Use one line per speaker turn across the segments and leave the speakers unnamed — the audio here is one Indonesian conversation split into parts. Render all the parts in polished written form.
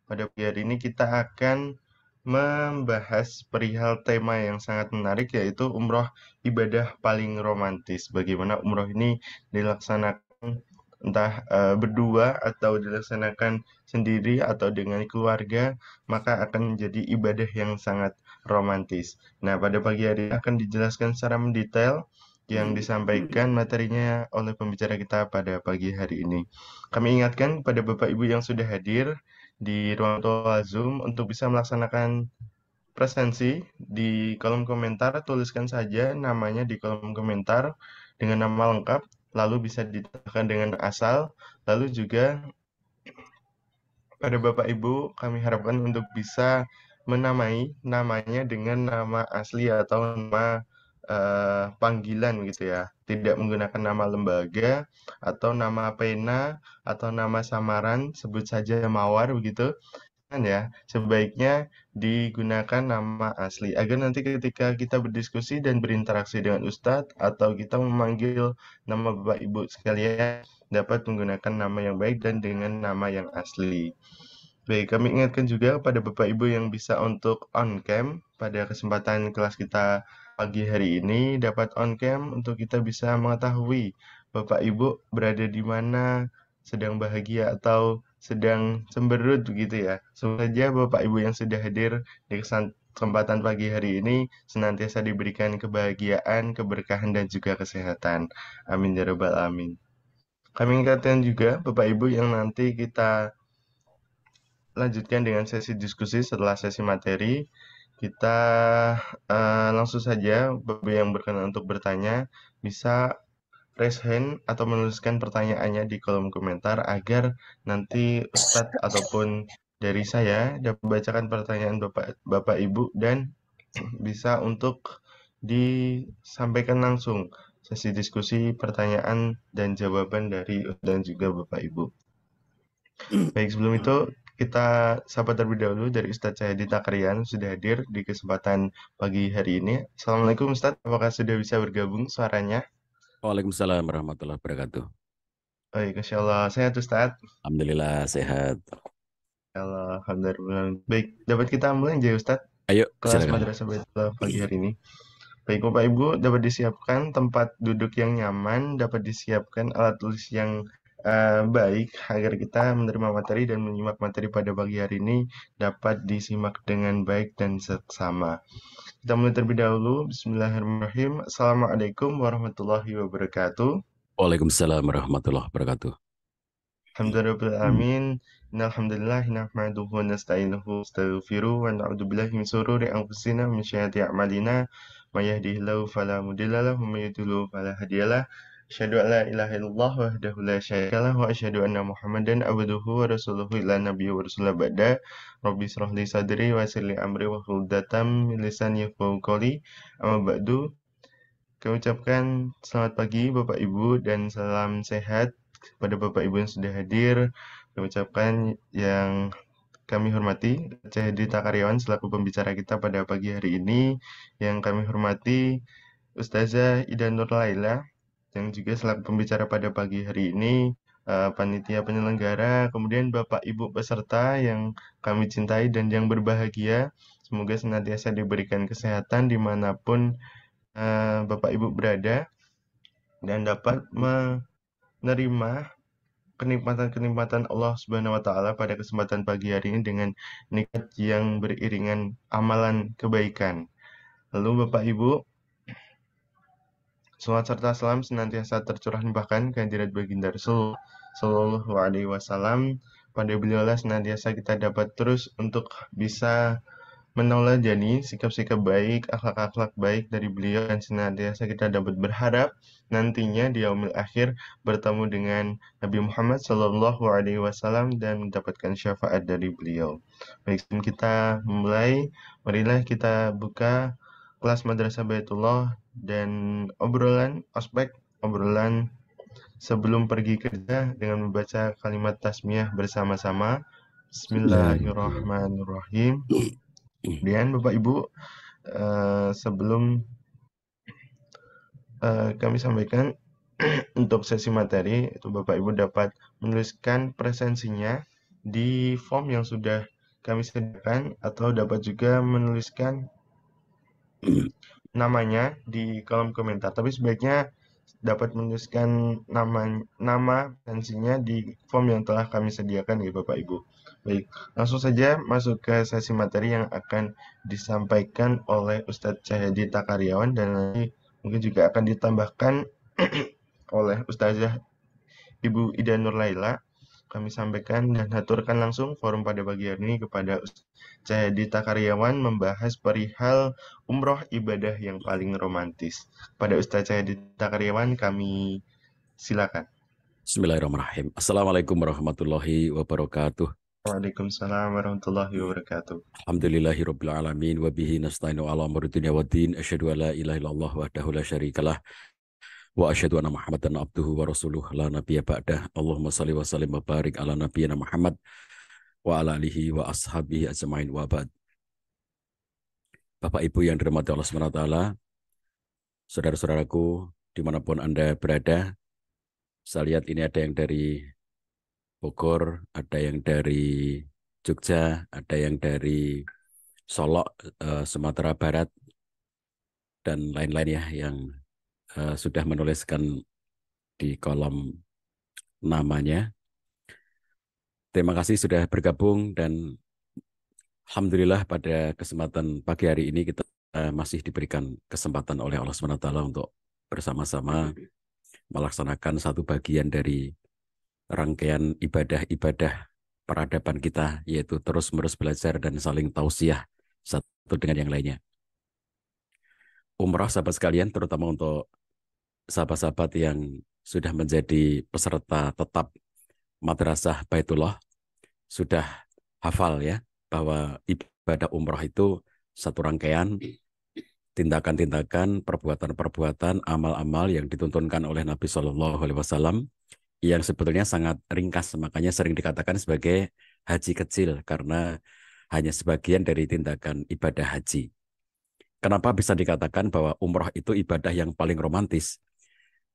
Pada pagi hari ini kita akan membahas perihal tema yang sangat menarik yaitu umroh ibadah paling romantis. Bagaimana umroh ini dilaksanakan entah berdua atau dilaksanakan sendiri atau dengan keluarga, maka akan menjadi ibadah yang sangat romantis. Nah, pada pagi hari ini akan dijelaskan secara mendetail yang disampaikan materinya oleh pembicara kita pada pagi hari ini. Kami ingatkan pada Bapak Ibu yang sudah hadir di ruang virtual Zoom untuk bisa melaksanakan presensi di kolom komentar, tuliskan saja namanya di kolom komentar dengan nama lengkap, lalu bisa ditambahkan dengan asal, lalu juga pada Bapak Ibu kami harapkan untuk bisa menamai namanya dengan nama asli atau nama panggilan gitu ya. Tidak menggunakan nama lembaga atau nama pena atau nama samaran, sebut saja Mawar begitu kan ya, sebaiknya digunakan nama asli agar nanti ketika kita berdiskusi dan berinteraksi dengan Ustadz atau kita memanggil nama Bapak Ibu sekalian dapat menggunakan nama yang baik dan dengan nama yang asli. Baik, kami ingatkan juga kepada Bapak Ibu yang bisa untuk on cam pada kesempatan kelas kita pagi hari ini dapat on cam untuk kita bisa mengetahui Bapak Ibu berada di mana, sedang bahagia atau sedang cemberut begitu ya. Semoga saja Bapak Ibu yang sudah hadir di kesempatan pagi hari ini senantiasa diberikan kebahagiaan, keberkahan dan juga kesehatan. Amin ya rabbal alamin. Kami ingatkan juga Bapak Ibu yang nanti kita lanjutkan dengan sesi diskusi setelah sesi materi. Kita langsung saja, bagi yang berkenan untuk bertanya, bisa raise hand atau menuliskan pertanyaannya di kolom komentar agar nanti Ustadz ataupun dari saya dapat membacakan pertanyaan Bapak Ibu dan bisa untuk disampaikan langsung sesi diskusi pertanyaan dan jawaban dari dan juga Bapak Ibu. Baik, sebelum itu kita sapa terlebih dahulu dari Ustadz Cahyadi Takrian sudah hadir di kesempatan pagi hari ini. Assalamualaikum Ustadz, apakah sudah bisa bergabung suaranya?
Waalaikumsalam warahmatullahi wabarakatuh.
Baik, Insya Allah sehat Ustadz.
Alhamdulillah sehat.
Alhamdulillah. Baik, dapat kita mulai aja Ustadz
Ayo,
kelas
silakan.
Madrasah Baitullah pagi hari ini. Baik, Bapak Ibu, dapat disiapkan tempat duduk yang nyaman, dapat disiapkan alat tulis yang baik agar kita menerima materi dan menyimak materi pada pagi hari ini dapat disimak dengan baik dan seksama. Kita mulai terlebih dahulu. Bismillahirrahmanirrahim. Assalamualaikum warahmatullahi wabarakatuh.
Waalaikumsalam warahmatullahi wabarakatuh.
Alhamdulillahirrahmanirrahim. Innalhamdulillah nahmaduhu wa nasta'inuhu wa nastaghfiruh wa na'udzu billahi min shururi anfusina wa min sayyiati a'malina. May yahdihillahu fala mudilla lahu wa may yudlil fala hadiyalah. Asyhadu an la ilaha illallah wahdahu la syarika lah wa asyhadu anna Muhammadan abduhu wa rasuluhu ila nabiyyi wa rasulullah ba'da. Rabbi shrah li sadri wa yassir li amri wa hlul 'uqdatam min lisani yafqahu qawli. Amma ba'du. Kami ucapkan selamat pagi Bapak Ibu dan salam sehat kepada Bapak Ibu yang sudah hadir. Kami ucapkan yang kami hormati Cahdi Takaryawan selaku pembicara kita pada pagi hari ini. Yang kami hormati Ustazah Ida Nur Laila yang juga selaku pembicara pada pagi hari ini. Panitia penyelenggara, kemudian Bapak Ibu peserta yang kami cintai dan yang berbahagia. Semoga senantiasa diberikan kesehatan dimanapun Bapak Ibu berada dan dapat menerima kenikmatan-kenikmatan Allah Subhanahu wa taala pada kesempatan pagi hari ini dengan nikmat yang beriringan amalan kebaikan. Lalu Bapak Ibu, salawat serta salam senantiasa tercurah limpahkan ke hadirat baginda Rasul Sallallahu Alaihi Wasallam. Pada beliaulah senantiasa kita dapat terus untuk bisa meneladani sikap-sikap baik, akhlak-akhlak baik dari beliau dan senantiasa kita dapat berharap nantinya di yaumil akhir bertemu dengan Nabi Muhammad Shallallahu Alaihi Wasallam dan mendapatkan syafaat dari beliau. Baik, sebelum kita mulai, marilah kita buka kelas Madrasah Baitullah dan obrolan sebelum pergi kerja dengan membaca kalimat tasmiyah bersama-sama.
Bismillahirrahmanirrahim.
Bismillahirrahmanirrahim. Kemudian Bapak Ibu, sebelum kami sampaikan untuk sesi materi, itu Bapak Ibu dapat menuliskan presensinya di form yang sudah kami sediakan, atau dapat juga menuliskan namanya di kolom komentar. Tapi sebaiknya dapat menuliskan nama pensinya di form yang telah kami sediakan ya Bapak Ibu. Baik, langsung saja masuk ke sesi materi yang akan disampaikan oleh Ustadz Cahyadi Takaryawan, dan nanti mungkin juga akan ditambahkan oleh Ustazah Ibu Ida Nurlaila. Kami sampaikan dan aturkan langsung forum pada pagi hari ini kepada Ustaz Cahyadi Takaryawan membahas perihal umroh ibadah yang paling romantis. Pada Ustaz Cahyadi Takaryawan kami silakan.
Bismillahirrahmanirrahim. Assalamualaikum warahmatullahi wabarakatuh.
Waalaikumsalam warahmatullahi wabarakatuh.
Alhamdulillahirabbil alamin wa bihi nasta'inu ala umuri dunya waddin. Asyhadu an la ilaha illallah wahdahu la syarikalah wa asyhadu anna Muhammadan abduhu wa rasuluh la nabiyya ba'dah. Allahumma shalli wa sallim wa barik ala nabiyyina Muhammad wa ala alihi wa ashabihi ajmain wa ba'd. Bapak Ibu yang dirahmati Allah SWT, saudara-saudaraku dimanapun Anda berada, saya lihat ini ada yang dari Bogor, ada yang dari Jogja, ada yang dari Solok, Sumatera Barat, dan lain-lain ya yang sudah menuliskan di kolom namanya. Terima kasih sudah bergabung, dan alhamdulillah pada kesempatan pagi hari ini kita masih diberikan kesempatan oleh Allah SWT untuk bersama-sama melaksanakan satu bagian dari rangkaian ibadah-ibadah peradaban kita, yaitu terus-menerus belajar dan saling tausiah satu dengan yang lainnya. Umrah, sahabat sekalian, terutama untuk sahabat-sahabat yang sudah menjadi peserta tetap Madrasah Baitullah, sudah hafal ya bahwa ibadah umrah itu satu rangkaian tindakan-tindakan, perbuatan-perbuatan, amal-amal yang dituntunkan oleh Nabi Shallallahu Alaihi Wasallam, yang sebetulnya sangat ringkas, makanya sering dikatakan sebagai haji kecil karena hanya sebagian dari tindakan ibadah haji. Kenapa bisa dikatakan bahwa umrah itu ibadah yang paling romantis?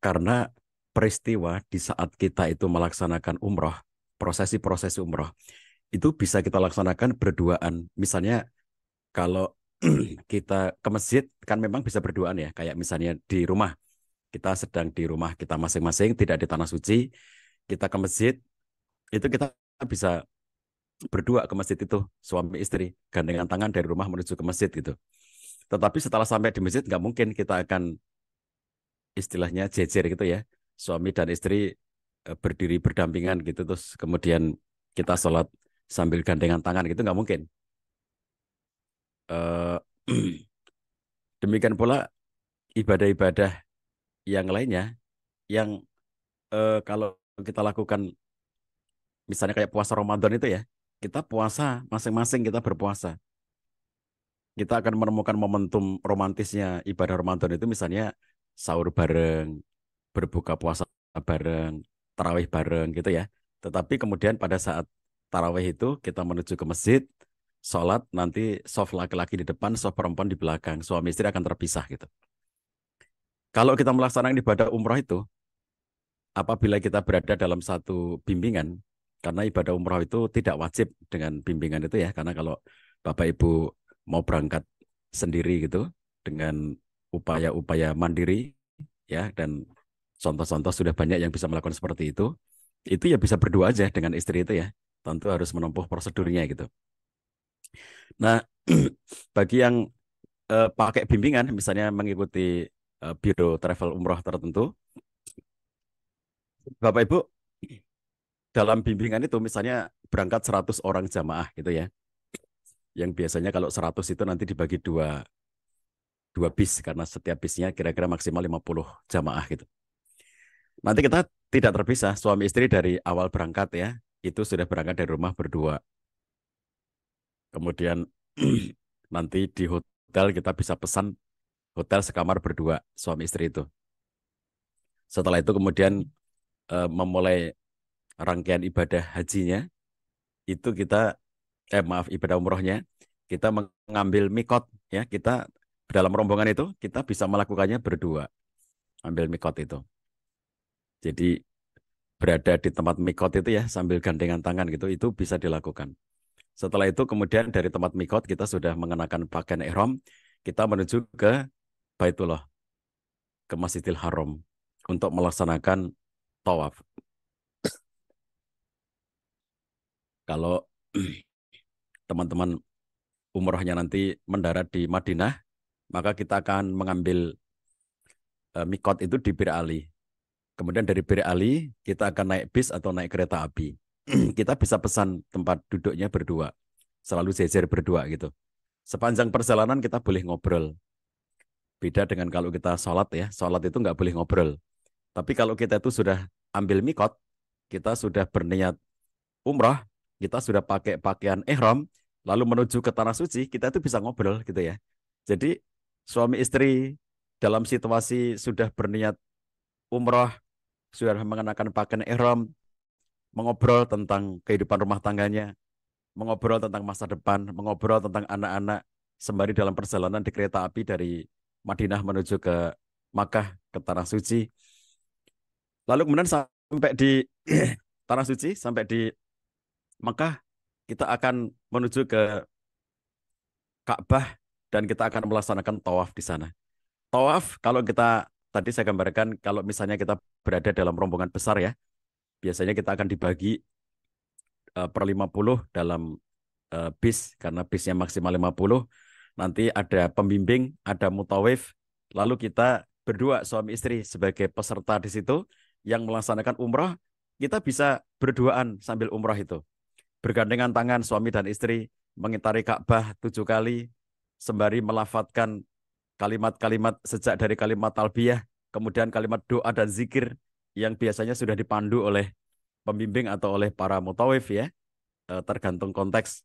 Karena peristiwa di saat kita itu melaksanakan umrah, prosesi-prosesi umrah, itu bisa kita laksanakan berduaan. Misalnya kalau kita ke masjid, kan memang bisa berduaan ya, kayak misalnya di rumah, kita sedang di rumah kita masing-masing, tidak di tanah suci, kita ke masjid, itu kita bisa berdua ke masjid itu, suami istri, gandengan tangan dari rumah menuju ke masjid gitu. Tetapi setelah sampai di masjid, nggak mungkin kita akan istilahnya jejer gitu ya, suami dan istri berdiri berdampingan gitu, terus kemudian kita sholat sambil gandengan tangan gitu, nggak mungkin. Demikian pula ibadah-ibadah yang lainnya, yang kalau kita lakukan, misalnya kayak puasa Ramadan itu ya, kita puasa masing-masing, kita berpuasa. Kita akan menemukan momentum romantisnya ibadah Ramadan itu, misalnya sahur bareng, berbuka puasa bareng, tarawih bareng gitu ya. Tetapi kemudian pada saat tarawih itu kita menuju ke masjid, sholat, nanti soft laki-laki di depan, soft perempuan di belakang, suami istri akan terpisah gitu. Kalau kita melaksanakan ibadah umrah itu, apabila kita berada dalam satu bimbingan, karena ibadah umrah itu tidak wajib dengan bimbingan itu ya, karena kalau Bapak Ibu mau berangkat sendiri gitu, dengan upaya-upaya mandiri ya, dan contoh-contoh sudah banyak yang bisa melakukan seperti itu ya bisa berdua aja dengan istri itu ya, tentu harus menempuh prosedurnya gitu. Nah, bagi yang pakai bimbingan, misalnya mengikuti biro travel umroh tertentu, Bapak Ibu dalam bimbingan itu misalnya berangkat 100 orang jamaah gitu ya, yang biasanya kalau 100 itu nanti dibagi dua bis, karena setiap bisnya kira-kira maksimal 50 jamaah gitu. Nanti kita tidak terpisah, suami istri dari awal berangkat ya, itu sudah berangkat dari rumah berdua. Kemudian nanti di hotel kita bisa pesan hotel sekamar berdua, suami istri itu. Setelah itu kemudian memulai rangkaian ibadah hajinya, itu kita, ibadah umrohnya, kita mengambil mikot ya, kita dalam rombongan itu kita bisa melakukannya berdua, ambil mikot itu. Jadi berada di tempat mikot itu ya sambil gandengan tangan gitu, itu bisa dilakukan. Setelah itu kemudian dari tempat mikot kita sudah mengenakan pakaian ihram, kita menuju ke Baitullah, ke Masjidil Haram untuk melaksanakan tawaf. Kalau teman-teman umrohnya nanti mendarat di Madinah, maka kita akan mengambil mikot itu di Bir Ali. Kemudian dari Bir Ali kita akan naik bis atau naik kereta api. Kita bisa pesan tempat duduknya berdua, selalu jejer berdua gitu. Sepanjang perjalanan kita boleh ngobrol. Beda dengan kalau kita sholat ya, sholat itu nggak boleh ngobrol. Tapi kalau kita itu sudah ambil mikot, kita sudah berniat umrah, kita sudah pakai pakaian ihram, lalu menuju ke tanah suci, kita itu bisa ngobrol gitu ya. Jadi suami istri dalam situasi sudah berniat umrah, sudah mengenakan pakaian ihram, mengobrol tentang kehidupan rumah tangganya, mengobrol tentang masa depan, mengobrol tentang anak-anak, sembari dalam perjalanan di kereta api dari Madinah menuju ke Makkah, ke Tanah Suci. Lalu kemudian sampai di Tanah Suci, sampai di Makkah, kita akan menuju ke Ka'bah dan kita akan melaksanakan tawaf di sana. Tawaf, kalau kita, tadi saya gambarkan, kalau misalnya kita berada dalam rombongan besar ya, biasanya kita akan dibagi per 50 dalam bis, karena bisnya maksimal 50. Nanti ada pembimbing, ada mutawif, lalu kita berdua suami istri sebagai peserta di situ yang melaksanakan umrah, kita bisa berduaan sambil umrah itu. Bergandengan tangan suami dan istri, mengitari Ka'bah 7 kali, sembari melafadzkan kalimat-kalimat sejak dari kalimat talbiyah, kemudian kalimat doa dan zikir yang biasanya sudah dipandu oleh pembimbing atau oleh para mutawif ya, tergantung konteks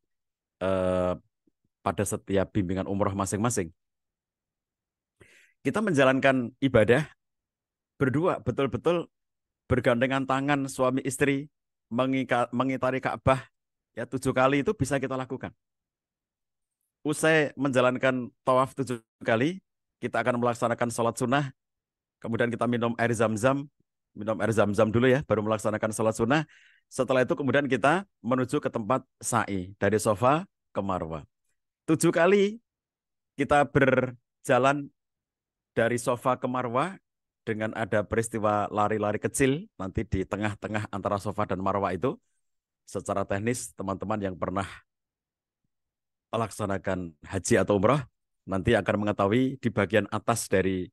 eh, pada setiap bimbingan umroh masing-masing. Kita menjalankan ibadah berdua, betul-betul bergandengan tangan suami istri, mengitari Ka'bah ya 7 kali itu bisa kita lakukan. Usai menjalankan tawaf 7 kali, kita akan melaksanakan sholat sunnah, kemudian kita minum air zam-zam dulu ya, baru melaksanakan sholat sunnah. Setelah itu kemudian kita menuju ke tempat sa'i, dari Safa ke Marwah. 7 kali kita berjalan dari Safa ke Marwah dengan ada peristiwa lari-lari kecil nanti di tengah-tengah antara Safa dan Marwah itu. Secara teknis teman-teman yang pernah melaksanakan haji atau umrah nanti akan mengetahui di bagian atas dari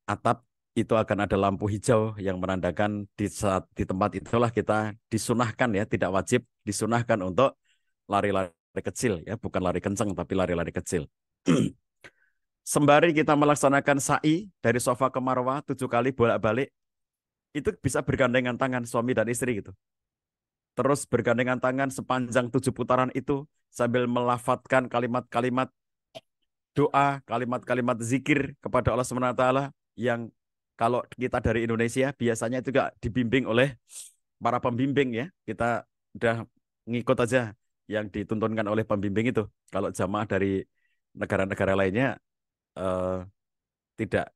atap itu akan ada lampu hijau yang menandakan di saat di tempat itulah kita disunahkan ya, tidak wajib, disunahkan untuk lari-lari kecil ya, bukan lari kencang tapi lari-lari kecil. Sembari kita melaksanakan sa'i dari Safa ke Marwah 7 kali bolak-balik, itu bisa bergandengan tangan suami dan istri gitu. Terus bergandengan tangan sepanjang 7 putaran itu sambil melafadzkan kalimat-kalimat doa, kalimat-kalimat zikir kepada Allah SWT yang kalau kita dari Indonesia biasanya juga dibimbing oleh para pembimbing ya. Kita udah ngikut aja yang dituntunkan oleh pembimbing itu. Kalau jamaah dari negara-negara lainnya eh, tidak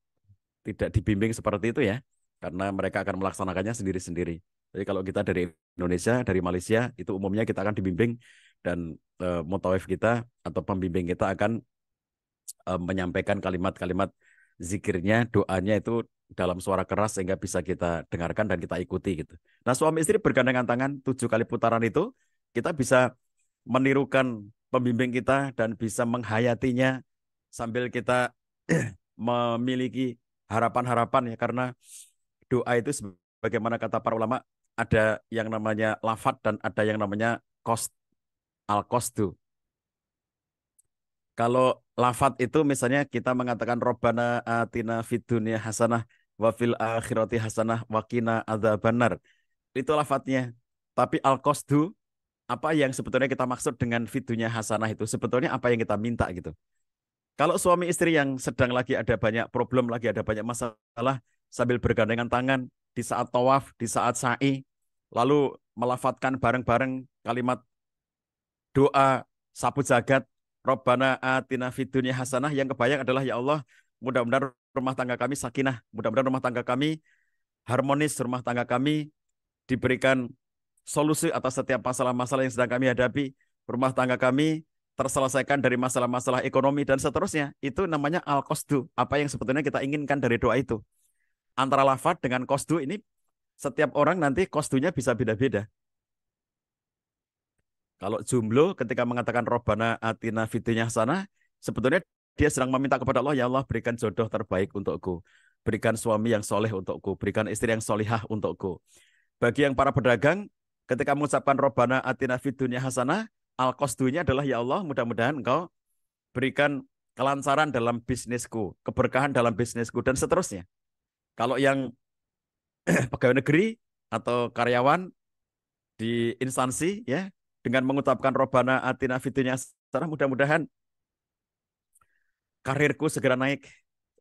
tidak dibimbing seperti itu ya, karena mereka akan melaksanakannya sendiri-sendiri. Jadi kalau kita dari Indonesia, dari Malaysia, itu umumnya kita akan dibimbing dan mutawif kita atau pembimbing kita akan menyampaikan kalimat-kalimat zikirnya, doanya itu dalam suara keras sehingga bisa kita dengarkan dan kita ikuti gitu. Nah suami istri bergandengan tangan 7 kali putaran itu, kita bisa menirukan pembimbing kita dan bisa menghayatinya sambil kita memiliki harapan-harapan ya, karena doa itu sebagaimana kata para ulama ada yang namanya lafat dan ada yang namanya qasd, al-qasdu. Kalau lafat itu misalnya kita mengatakan Robbana atina fid dunya hasanah wa fil akhirati hasanah wa qina adzabannar. Itu lafadznya. Tapi al-qasdu, apa yang sebetulnya kita maksud dengan fid dunya hasanah itu sebetulnya apa yang kita minta gitu. Kalau suami istri yang sedang lagi ada banyak problem, lagi ada banyak masalah, sambil bergandengan tangan di saat tawaf, di saat sa'i, lalu melafadzkan bareng-bareng kalimat doa sapu jagat, Robbana atina fid dunya hasanah, yang kebayang adalah ya Allah, mudah-mudahan rumah tangga kami sakinah, mudah-mudahan rumah tangga kami harmonis, rumah tangga kami diberikan solusi atas setiap masalah-masalah yang sedang kami hadapi. rumah tangga kami terselesaikan dari masalah-masalah ekonomi dan seterusnya. Itu namanya al-qasdu, apa yang sebetulnya kita inginkan dari doa itu. Antara lafaz dengan qasdu ini setiap orang nanti qasdunya bisa beda-beda. Kalau jumlo ketika mengatakan Robbana atina fid dunya hasanah, sebetulnya dia sedang meminta kepada Allah, ya Allah berikan jodoh terbaik untukku, berikan suami yang soleh untukku, berikan istri yang solihah untukku. Bagi yang para pedagang, ketika mengucapkan Robbana atina fid dunya hasanah, al-qasdunya adalah ya Allah mudah-mudahan engkau berikan kelancaran dalam bisnisku, keberkahan dalam bisnisku, dan seterusnya. Kalau yang pegawai negeri atau karyawan di instansi ya dengan mengucapkan Robbana atina fid dunya hasanah, mudah-mudahan karirku segera naik,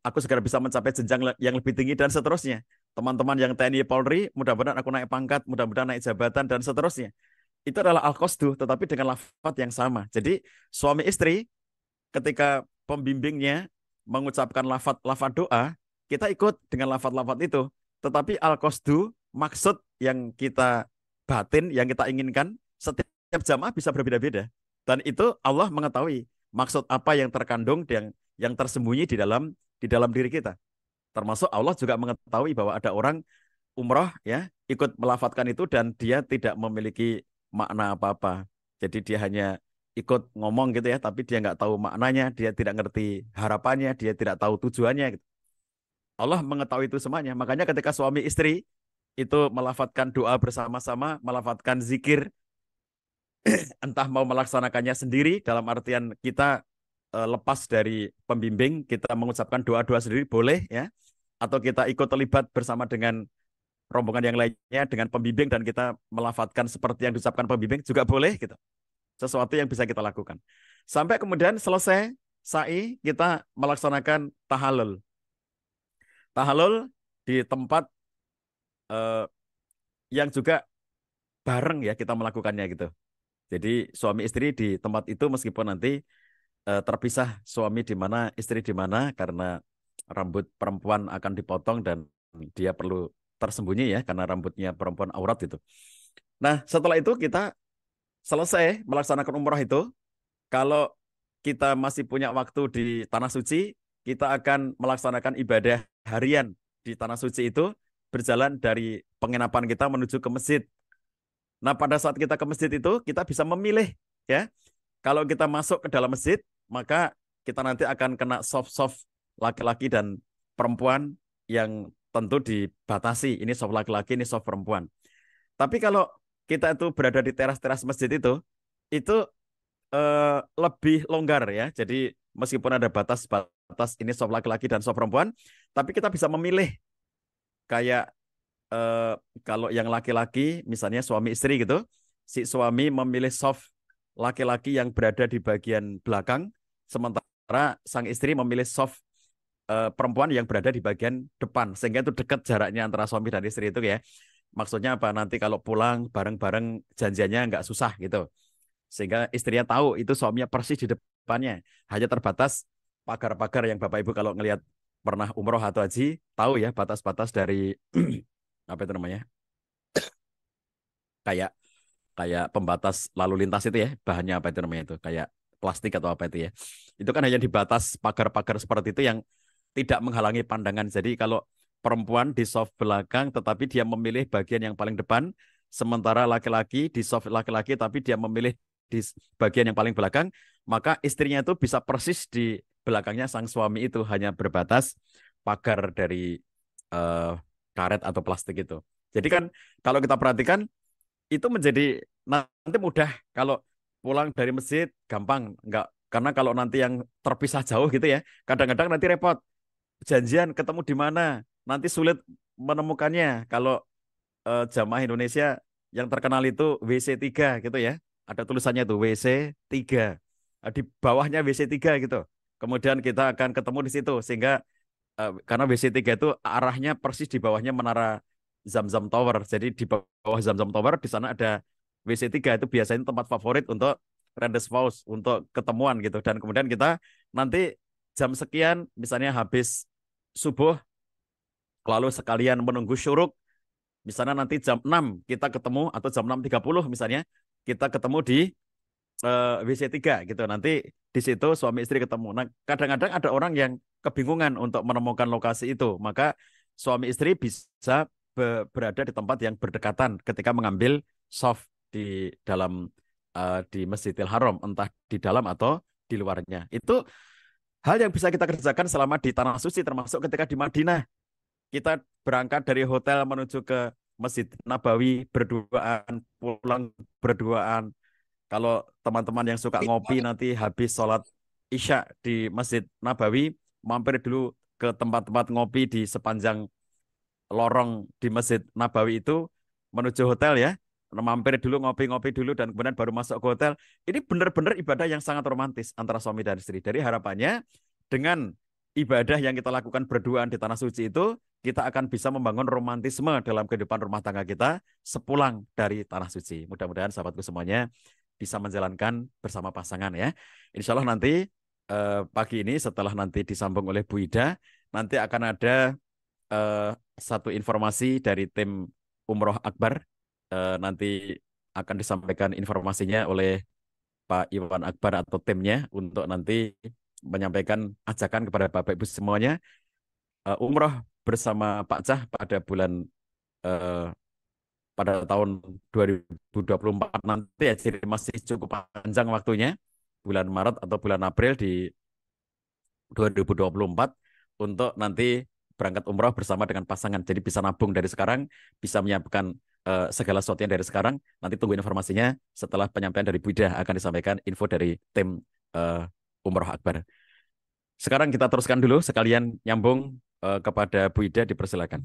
aku segera bisa mencapai jenjang yang lebih tinggi dan seterusnya. Teman-teman yang TNI Polri, mudah-mudahan aku naik pangkat, mudah-mudahan naik jabatan dan seterusnya. Itu adalah al-qasdu tetapi dengan lafaz yang sama. Jadi suami istri ketika pembimbingnya mengucapkan lafaz doa, kita ikut dengan lafaz-lafaz itu. Tetapi al-qasdu, maksud yang kita batin, yang kita inginkan, setiap jamaah bisa berbeda-beda. Dan itu Allah mengetahui maksud apa yang terkandung yang tersembunyi di dalam diri kita. Termasuk Allah juga mengetahui bahwa ada orang umroh ya ikut melafatkan itu dan dia tidak memiliki makna apa-apa. Jadi dia hanya ikut ngomong gitu ya, tapi dia nggak tahu maknanya, dia tidak ngerti harapannya, dia tidak tahu tujuannya. Gitu. Allah mengetahui itu semuanya. Makanya ketika suami istri itu melafatkan doa bersama-sama, melafatkan zikir, entah mau melaksanakannya sendiri, dalam artian kita lepas dari pembimbing, kita mengucapkan doa-doa sendiri boleh ya, atau kita ikut terlibat bersama dengan rombongan yang lainnya dengan pembimbing dan kita melafatkan seperti yang diucapkan pembimbing juga boleh gitu. Sesuatu yang bisa kita lakukan. Sampai kemudian selesai sa'i, kita melaksanakan tahallul. Tahallul di tempat eh, yang juga bareng ya kita melakukannya gitu. Jadi suami istri di tempat itu meskipun nanti terpisah suami di mana, istri di mana karena rambut perempuan akan dipotong dan dia perlu tersembunyi ya karena rambutnya perempuan aurat itu. Nah, setelah itu kita selesai melaksanakan umrah itu, kalau kita masih punya waktu di tanah suci, kita akan melaksanakan ibadah harian di tanah suci itu berjalan dari penginapan kita menuju ke masjid. Nah, pada saat kita ke masjid itu kita bisa memilih ya. Kalau kita masuk ke dalam masjid, maka kita nanti akan kena soft-soft laki-laki dan perempuan yang tentu dibatasi. Ini soft laki-laki, ini soft perempuan. Tapi kalau kita itu berada di teras-teras masjid itu lebih longgar ya. Jadi meskipun ada batas-batas ini soft laki-laki dan soft perempuan, tapi kita bisa memilih kayak eh, kalau yang laki-laki misalnya suami istri gitu, si suami memilih soft laki-laki yang berada di bagian belakang, sementara sang istri memilih soft perempuan yang berada di bagian depan, sehingga itu dekat jaraknya antara suami dan istri itu ya. Maksudnya apa? Nanti kalau pulang bareng-bareng janjiannya nggak susah gitu. Sehingga istrinya tahu itu suaminya persis di depannya. Hanya terbatas pagar-pagar yang Bapak Ibu kalau ngelihat pernah umroh atau haji, tahu ya batas-batas dari apa itu namanya? Kayak kayak pembatas lalu lintas itu ya, bahannya apa itu namanya itu, kayak plastik atau apa itu ya. Itu kan hanya dibatas pagar-pagar seperti itu yang tidak menghalangi pandangan. Jadi kalau perempuan di soft belakang tetapi dia memilih bagian yang paling depan, sementara laki-laki di soft laki-laki tapi dia memilih di bagian yang paling belakang, maka istrinya itu bisa persis di belakangnya sang suami itu, hanya berbatas pagar dari eh, karet atau plastik itu. Jadi kan kalau kita perhatikan itu menjadi nanti mudah kalau pulang dari masjid gampang nggak, karena kalau nanti yang terpisah jauh gitu ya kadang-kadang nanti repot janjian ketemu di mana, nanti sulit menemukannya kalau jamaah Indonesia yang terkenal itu WC3 gitu ya, ada tulisannya tuh WC3. Di bawahnya WC3 gitu, kemudian kita akan ketemu di situ sehingga karena WC3 itu arahnya persis di bawahnya menara Zamzam Tower. Jadi di bawah Zamzam Tower di sana ada WC3, itu biasanya tempat favorit untuk Rendezvous, untuk ketemuan gitu. Dan kemudian kita nanti jam sekian misalnya habis subuh lalu sekalian menunggu syuruk. Misalnya nanti jam 6 kita ketemu atau jam 6.30 misalnya kita ketemu di WC3 gitu. Nanti di situ suami istri ketemu. Nah, kadang-kadang ada orang yang kebingungan untuk menemukan lokasi itu. Maka suami istri bisa berada di tempat yang berdekatan ketika mengambil soft di dalam di Masjidil Haram, entah di dalam atau di luarnya. Itu hal yang bisa kita kerjakan selama di Tanah Suci, termasuk ketika di Madinah. Kita berangkat dari hotel menuju ke Masjid Nabawi berduaan, pulang berduaan. Kalau teman-teman yang suka ngopi nanti habis sholat Isya di Masjid Nabawi, mampir dulu ke tempat-tempat ngopi di sepanjang lorong di Masjid Nabawi itu menuju hotel ya. Mampir dulu ngopi-ngopi dulu dan kemudian baru masuk ke hotel. Ini benar-benar ibadah yang sangat romantis antara suami dan istri. Dari harapannya dengan ibadah yang kita lakukan berduaan di tanah suci itu, kita akan bisa membangun romantisme dalam kehidupan rumah tangga kita sepulang dari tanah suci. Mudah-mudahan sahabatku semuanya bisa menjalankan bersama pasangan ya. Insya Allah nanti pagi ini setelah nanti disambung oleh Bu Ida, nanti akan ada satu informasi dari tim Umroh Akbar. Nanti akan disampaikan informasinya oleh Pak Iwan Akbar atau timnya untuk nanti menyampaikan ajakan kepada Bapak Ibu semuanya umroh bersama Pak Cah pada bulan eh, pada tahun 2024 nanti ya, jadi masih cukup panjang waktunya, bulan Maret atau bulan April di 2024 untuk nanti berangkat umroh bersama dengan pasangan. Jadi bisa nabung dari sekarang, bisa menyiapkan segala sesuatunya dari sekarang. Nanti tunggu informasinya setelah penyampaian dari Bu Ida akan disampaikan info dari tim Umroh Akbar. Sekarang kita teruskan dulu sekalian nyambung kepada Bu Ida, dipersilakan.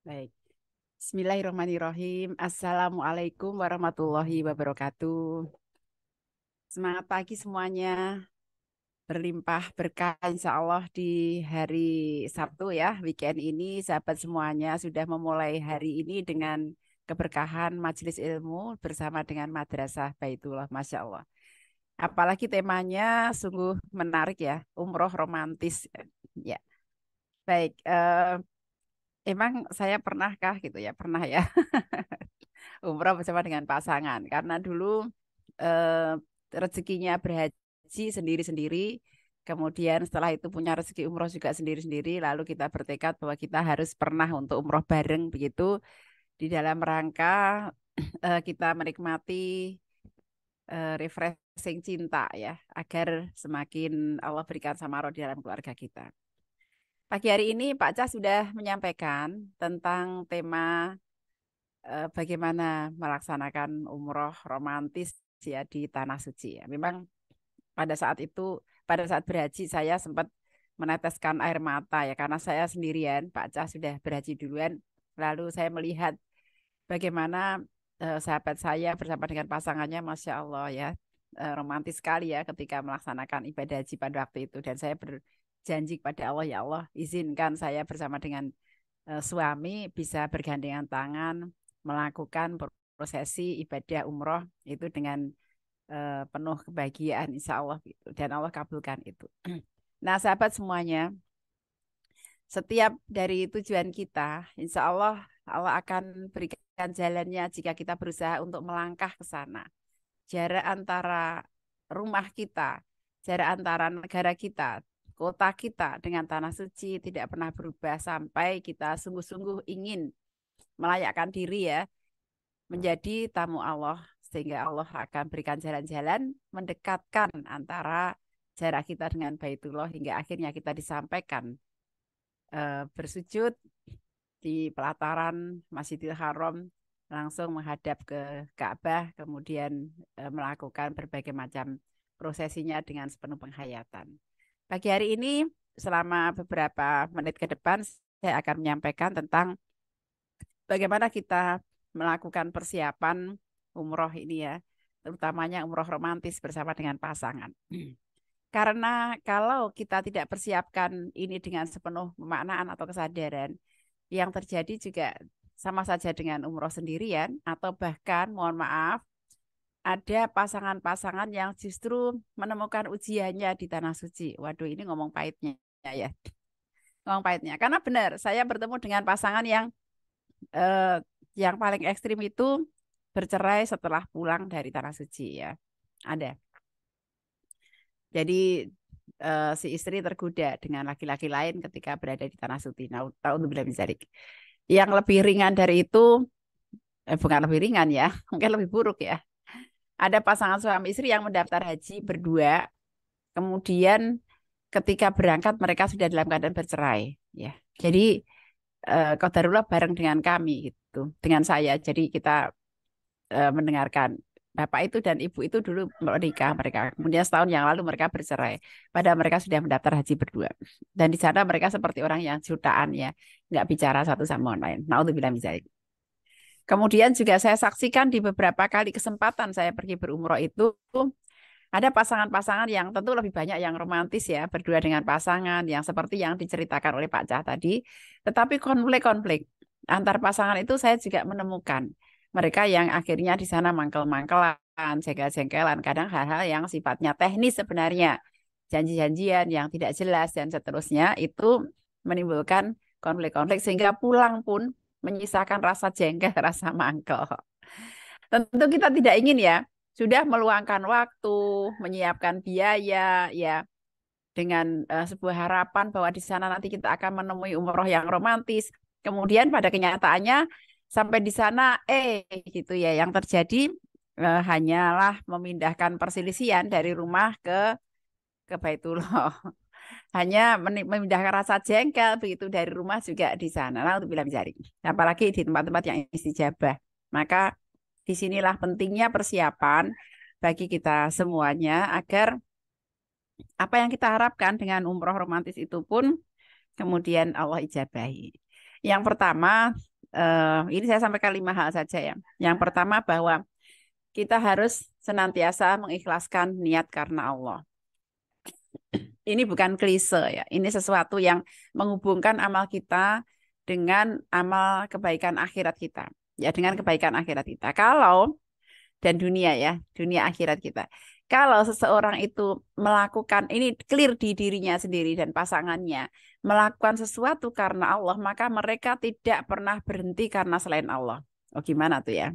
Baik. Bismillahirrahmanirrahim. Assalamualaikum warahmatullahi wabarakatuh. Semangat pagi semuanya. Berlimpah berkah insya Allah di hari Sabtu ya. Weekend ini sahabat semuanya sudah memulai hari ini dengan keberkahan majelis ilmu bersama dengan Madrasah Baitullah. Masya Allah. Apalagi temanya sungguh menarik ya. Umroh romantis. Ya. Baik. Emang saya pernahkah gitu ya? Pernah ya. Umroh bersama dengan pasangan karena dulu eh, rezekinya berhaji sendiri-sendiri, kemudian setelah itu punya rezeki umroh juga sendiri-sendiri, lalu kita bertekad bahwa kita harus pernah untuk umroh bareng begitu di dalam rangka kita menikmati refreshing cinta ya, agar semakin Allah berikan samaro di dalam keluarga kita. Pagi hari ini Pak Cah sudah menyampaikan tentang tema bagaimana melaksanakan umroh romantis ya di Tanah Suci. Ya. Memang pada saat itu, pada saat berhaji saya sempat meneteskan air mata ya karena saya sendirian, Pak Cah sudah berhaji duluan. Lalu saya melihat bagaimana sahabat saya bersama dengan pasangannya, Masya Allah ya, romantis sekali ya ketika melaksanakan ibadah haji pada waktu itu. Dan saya berjanji kepada Allah, ya Allah izinkan saya bersama dengan suami bisa bergandengan tangan melakukan prosesi ibadah umroh itu dengan penuh kebahagiaan insya Allah gitu. Dan Allah kabulkan itu. Nah sahabat semuanya, setiap dari tujuan kita insya Allah Allah akan berikan jalannya jika kita berusaha untuk melangkah ke sana. Jarak antara rumah kita, jarak antara negara kita, kota kita dengan tanah suci tidak pernah berubah sampai kita sungguh-sungguh ingin melayakkan diri ya menjadi tamu Allah, sehingga Allah akan berikan jalan-jalan mendekatkan antara jarak kita dengan Baitullah hingga akhirnya kita disampaikan bersujud di pelataran Masjidil Haram langsung menghadap ke Ka'bah, kemudian melakukan berbagai macam prosesinya dengan sepenuh penghayatan. Pagi hari ini selama beberapa menit ke depan saya akan menyampaikan tentang bagaimana kita melakukan persiapan umroh ini ya, terutamanya umroh romantis bersama dengan pasangan. Karena kalau kita tidak persiapkan ini dengan sepenuh pemaknaan atau kesadaran, yang terjadi juga sama saja dengan umroh sendirian atau bahkan mohon maaf ada pasangan-pasangan yang justru menemukan ujiannya di tanah suci. Waduh ini ngomong pahitnya ya. ngomong pahitnya. Karena benar, saya bertemu dengan pasangan yang paling ekstrim itu bercerai setelah pulang dari Tanah Suci ya. Ada. Jadi si istri tergoda dengan laki-laki lain ketika berada di Tanah Suci. Naudzubillah min dzalik. Yang lebih ringan dari itu, bukan lebih ringan ya, mungkin lebih buruk ya. Ada pasangan suami istri yang mendaftar haji berdua, kemudian ketika berangkat mereka sudah dalam keadaan bercerai. Ya, jadi qadarullah bareng dengan kami gitu, dengan saya. Jadi kita mendengarkan bapak itu dan ibu itu dulu menikah mereka. Kemudian setahun yang lalu mereka bercerai. Padahal mereka sudah mendaftar haji berdua. Dan di sana mereka seperti orang yang jutaan ya, nggak bicara satu sama lain. Naudzubillah min dzalik. Kemudian juga saya saksikan di beberapa kali kesempatan saya pergi berumroh itu ada pasangan-pasangan yang tentu lebih banyak yang romantis ya, berdua dengan pasangan yang seperti yang diceritakan oleh Pak Cah tadi. Tetapi konflik-konflik antar pasangan itu saya juga menemukan. Mereka yang akhirnya di sana mangkel-mangkelan, jengkel-jengkelan, kadang hal-hal yang sifatnya teknis sebenarnya. Janji-janjian yang tidak jelas dan seterusnya itu menimbulkan konflik-konflik sehingga pulang pun menyisakan rasa jengkel, rasa mangkel. Tentu kita tidak ingin ya, sudah meluangkan waktu, menyiapkan biaya, ya dengan sebuah harapan bahwa di sana nanti kita akan menemui umroh yang romantis. Kemudian pada kenyataannya sampai di sana, gitu ya, yang terjadi hanyalah memindahkan perselisihan dari rumah ke Baitullah. Hanya memindahkan rasa jengkel begitu dari rumah juga di sana. Nah, untuk bilang cari. Apalagi di tempat-tempat yang istijabah. Maka disinilah pentingnya persiapan bagi kita semuanya agar apa yang kita harapkan dengan umroh romantis itu pun kemudian Allah ijabahi. Yang pertama, ini saya sampaikan 5 hal saja ya. Yang pertama bahwa kita harus senantiasa mengikhlaskan niat karena Allah. Ini bukan klise ya, ini sesuatu yang menghubungkan amal kita dengan amal kebaikan akhirat kita. Ya, dengan kebaikan akhirat kita. Kalau, dan dunia ya, dunia akhirat kita. Kalau seseorang itu melakukan, ini clear di dirinya sendiri dan pasangannya, melakukan sesuatu karena Allah, maka mereka tidak pernah berhenti karena selain Allah. Oh gimana tuh ya?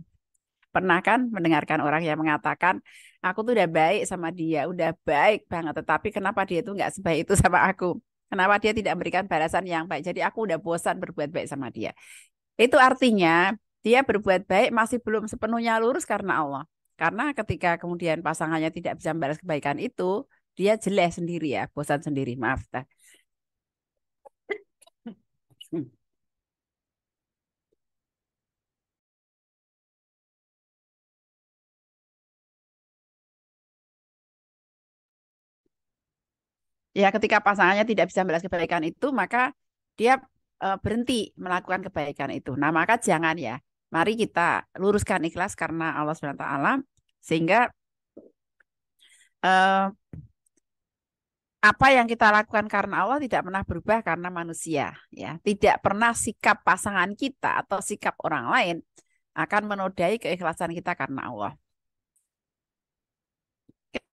Pernah kan mendengarkan orang yang mengatakan, aku tuh udah baik sama dia, udah baik banget, tetapi kenapa dia tuh nggak sebaik itu sama aku? Kenapa dia tidak memberikan balasan yang baik? Jadi aku udah bosan berbuat baik sama dia. Itu artinya dia berbuat baik masih belum sepenuhnya lurus karena Allah. Karena ketika kemudian pasangannya tidak bisa membalas kebaikan itu, dia jelek sendiri ya, bosan sendiri. Maaf. Ya, ketika pasangannya tidak bisa membalas kebaikan itu, maka dia berhenti melakukan kebaikan itu. Nah, maka jangan ya. Mari kita luruskan ikhlas karena Allah SWT, sehingga apa yang kita lakukan karena Allah tidak pernah berubah karena manusia. Ya, tidak pernah sikap pasangan kita atau sikap orang lain akan menodai keikhlasan kita karena Allah.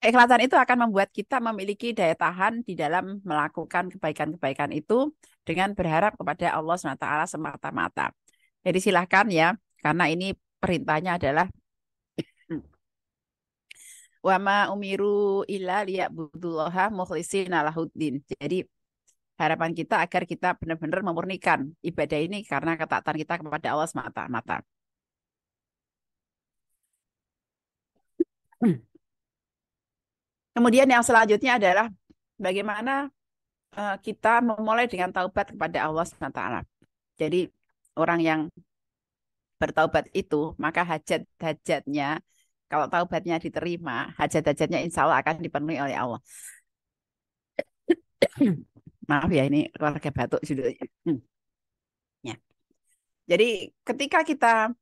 Keikhlasan itu akan membuat kita memiliki daya tahan di dalam melakukan kebaikan-kebaikan itu dengan berharap kepada Allah SWT semata-mata. Jadi silahkan ya, karena ini perintahnya adalah wa ma umiru illa liya'budullaha mukhlishina lahuddin. Jadi harapan kita agar kita benar-benar memurnikan ibadah ini karena ketaatan kita kepada Allah semata-mata. Kemudian yang selanjutnya adalah bagaimana kita memulai dengan taubat kepada Allah SWT. Jadi orang yang bertaubat itu, maka hajat-hajatnya, kalau taubatnya diterima, hajat-hajatnya insya Allah akan dipenuhi oleh Allah. Maaf ya, ini keluarga batuk judulnya. Ya. Jadi ketika kita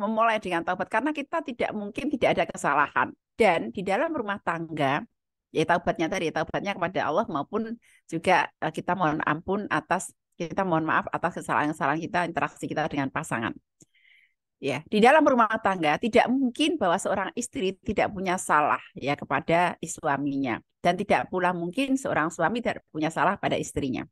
memulai dengan taubat, karena kita tidak mungkin tidak ada kesalahan. Dan di dalam rumah tangga, ya taubatnya tadi, taubatnya kepada Allah maupun juga kita mohon ampun atas, kita mohon maaf atas kesalahan-kesalahan kita, interaksi kita dengan pasangan. Ya, di dalam rumah tangga tidak mungkin bahwa seorang istri tidak punya salah ya kepada suaminya, dan tidak pula mungkin seorang suami tidak punya salah pada istrinya.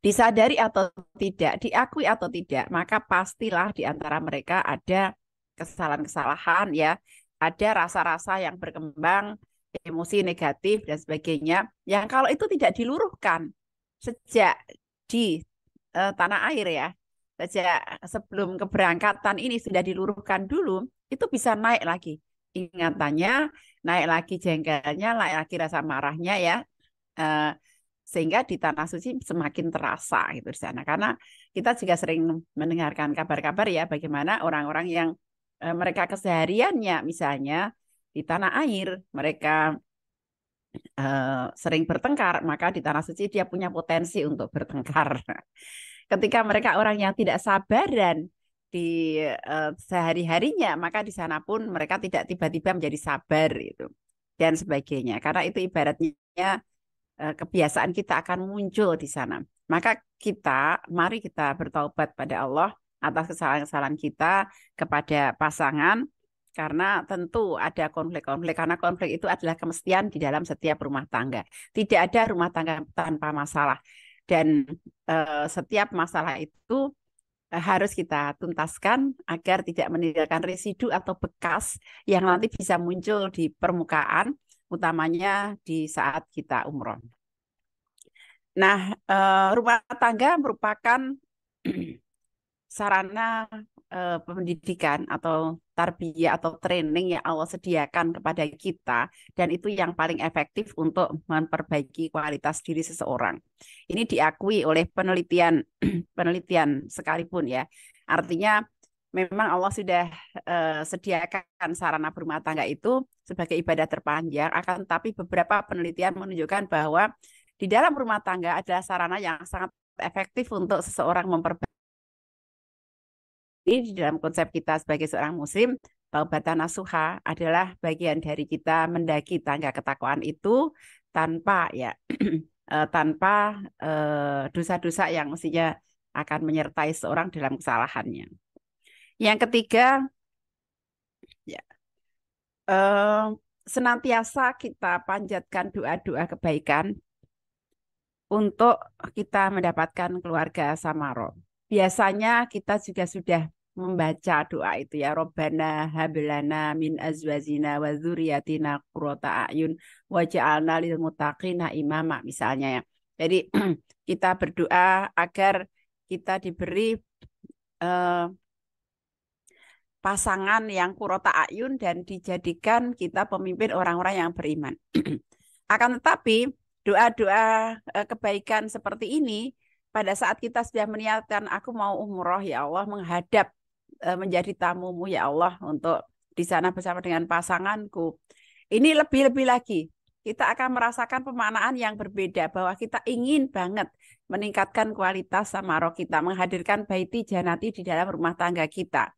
disadari atau tidak, diakui atau tidak, maka pastilah di antara mereka ada kesalahan-kesalahan ya, ada rasa-rasa yang berkembang, emosi negatif dan sebagainya. Yang kalau itu tidak diluruhkan sejak di tanah air ya, sejak sebelum keberangkatan ini sudah diluruhkan dulu, itu bisa naik lagi ingatannya, naik lagi jengkelnya, naik lagi rasa marahnya ya. Sehingga di tanah suci semakin terasa gitu di sana. Karena kita juga sering mendengarkan kabar-kabar ya bagaimana orang-orang yang mereka kesehariannya misalnya di tanah air mereka sering bertengkar, maka di tanah suci dia punya potensi untuk bertengkar. Ketika mereka orang yang tidak sabaran di sehari-harinya, maka di sana pun mereka tidak tiba-tiba menjadi sabar itu dan sebagainya. Karena itu ibaratnya kebiasaan kita akan muncul di sana. Maka mari kita bertaubat pada Allah atas kesalahan-kesalahan kita kepada pasangan, karena tentu ada konflik-konflik, karena konflik itu adalah kemestian di dalam setiap rumah tangga. Tidak ada rumah tangga tanpa masalah. Dan setiap masalah itu harus kita tuntaskan agar tidak meninggalkan residu atau bekas yang nanti bisa muncul di permukaan, utamanya di saat kita umroh. Nah, rumah tangga merupakan sarana pendidikan atau tarbiyah atau training yang Allah sediakan kepada kita, dan itu yang paling efektif untuk memperbaiki kualitas diri seseorang. Ini diakui oleh penelitian penelitian sekalipun ya. Artinya memang Allah sudah sediakan sarana berumah tangga itu sebagai ibadah terpanjang, akan tetapi beberapa penelitian menunjukkan bahwa di dalam rumah tangga adalah sarana yang sangat efektif untuk seseorang memperbaiki. Di dalam konsep kita sebagai seorang muslim, taubatan nasuha adalah bagian dari kita mendaki tangga ketakwaan itu tanpa ya tanpa dosa-dosa yang mestinya akan menyertai seorang dalam kesalahannya. Yang ketiga, ya, senantiasa kita panjatkan doa-doa kebaikan untuk kita mendapatkan keluarga samaro. Biasanya kita juga sudah membaca doa itu ya, Robbana hablana min azwajina wa dzurriyyatina qurrata a'yun waj'alna lil muttaqina imama misalnya ya. Jadi kita berdoa agar kita diberi pasangan yang qurrata a'yun dan dijadikan kita pemimpin orang-orang yang beriman. Akan tetapi doa-doa kebaikan seperti ini pada saat kita sudah meniatkan aku mau umroh ya Allah, menghadap menjadi tamumu ya Allah untuk di sana bersama dengan pasanganku. Ini lebih-lebih lagi kita akan merasakan pemaknaan yang berbeda bahwa kita ingin banget meningkatkan kualitas samarah kita, menghadirkan baiti janati di dalam rumah tangga kita.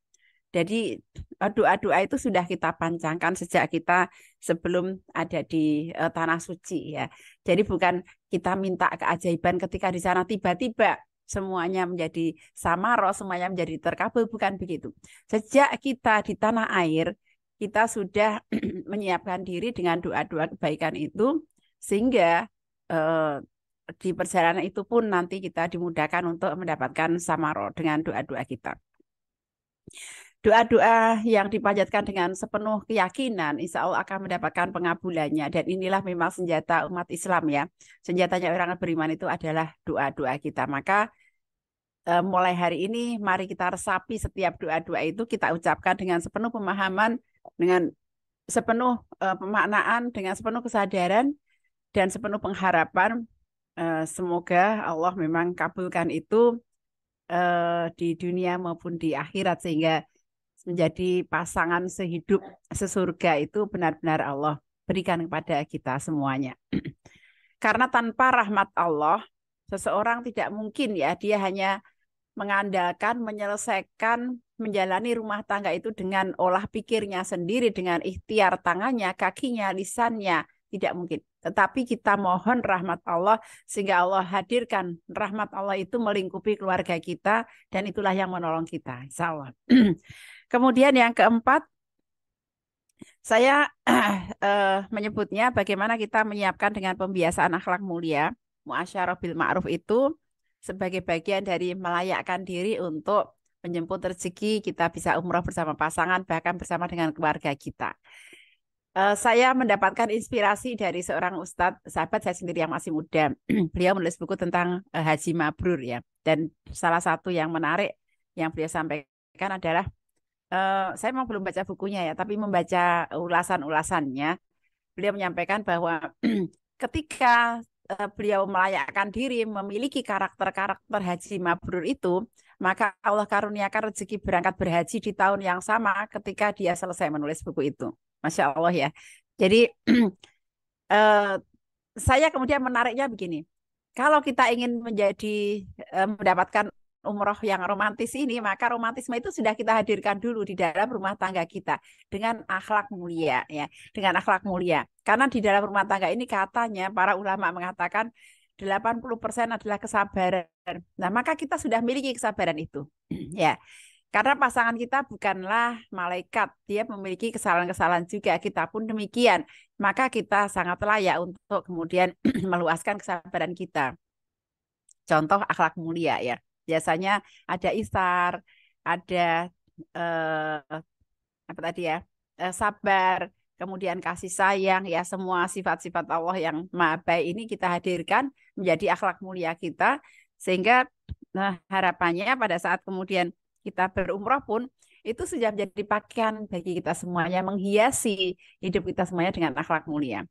Jadi doa-doa itu sudah kita pancangkan sejak kita sebelum ada di tanah suci ya. Jadi bukan kita minta keajaiban ketika di sana tiba-tiba semuanya menjadi samaro, semuanya menjadi terkabul, bukan begitu. Sejak kita di tanah air, kita sudah menyiapkan diri dengan doa-doa kebaikan itu, sehingga di perjalanan itu pun nanti kita dimudahkan untuk mendapatkan samaro dengan doa-doa kita. Doa-doa yang dipanjatkan dengan sepenuh keyakinan, insya Allah akan mendapatkan pengabulannya. Dan inilah memang senjata umat Islam ya. Senjatanya orang beriman itu adalah doa-doa kita. Maka mulai hari ini, mari kita resapi setiap doa-doa itu, kita ucapkan dengan sepenuh pemahaman, dengan sepenuh pemaknaan, dengan sepenuh kesadaran, dan sepenuh pengharapan. Semoga Allah memang kabulkan itu di dunia maupun di akhirat, sehingga menjadi pasangan sehidup sesurga itu benar-benar Allah berikan kepada kita semuanya. Karena tanpa rahmat Allah, seseorang tidak mungkin ya, dia hanya mengandalkan, menyelesaikan, menjalani rumah tangga itu dengan olah pikirnya sendiri, dengan ikhtiar tangannya, kakinya, lisannya, tidak mungkin. Tetapi kita mohon rahmat Allah, sehingga Allah hadirkan rahmat Allah itu melingkupi keluarga kita, dan itulah yang menolong kita, insya Allah. Kemudian yang keempat, saya menyebutnya bagaimana kita menyiapkan dengan pembiasaan akhlak mulia, muasyarah bil ma'ruf itu sebagai bagian dari melayakkan diri untuk menjemput rezeki, kita bisa umroh bersama pasangan, bahkan bersama dengan keluarga kita. Saya mendapatkan inspirasi dari seorang ustadz, sahabat saya sendiri yang masih muda. Beliau menulis buku tentang haji mabrur ya. Dan salah satu yang menarik yang beliau sampaikan adalah, saya memang belum baca bukunya ya, tapi membaca ulasan-ulasannya, beliau menyampaikan bahwa ketika beliau melayakkan diri memiliki karakter-karakter haji mabrur itu, maka Allah karuniakan rezeki berangkat berhaji di tahun yang sama ketika dia selesai menulis buku itu. Masya Allah ya. Jadi saya kemudian menariknya begini. Kalau kita ingin mendapatkan umroh yang romantis ini, maka romantisme itu sudah kita hadirkan dulu di dalam rumah tangga kita dengan akhlak mulia ya, dengan akhlak mulia. Karena di dalam rumah tangga ini katanya para ulama mengatakan 80% adalah kesabaran. Nah, maka kita sudah miliki kesabaran itu. Ya. Karena pasangan kita bukanlah malaikat, dia memiliki kesalahan-kesalahan juga, kita pun demikian. Maka kita sangat layak untuk kemudian meluaskan kesabaran kita. Contoh akhlak mulia ya. Biasanya ada isar, ada apa tadi ya, sabar, kemudian kasih sayang, ya semua sifat-sifat Allah yang maha baik ini kita hadirkan menjadi akhlak mulia kita, sehingga harapannya pada saat kemudian kita berumroh pun itu sudah menjadi pakaian bagi kita semuanya, menghiasi hidup kita semuanya dengan akhlak mulia.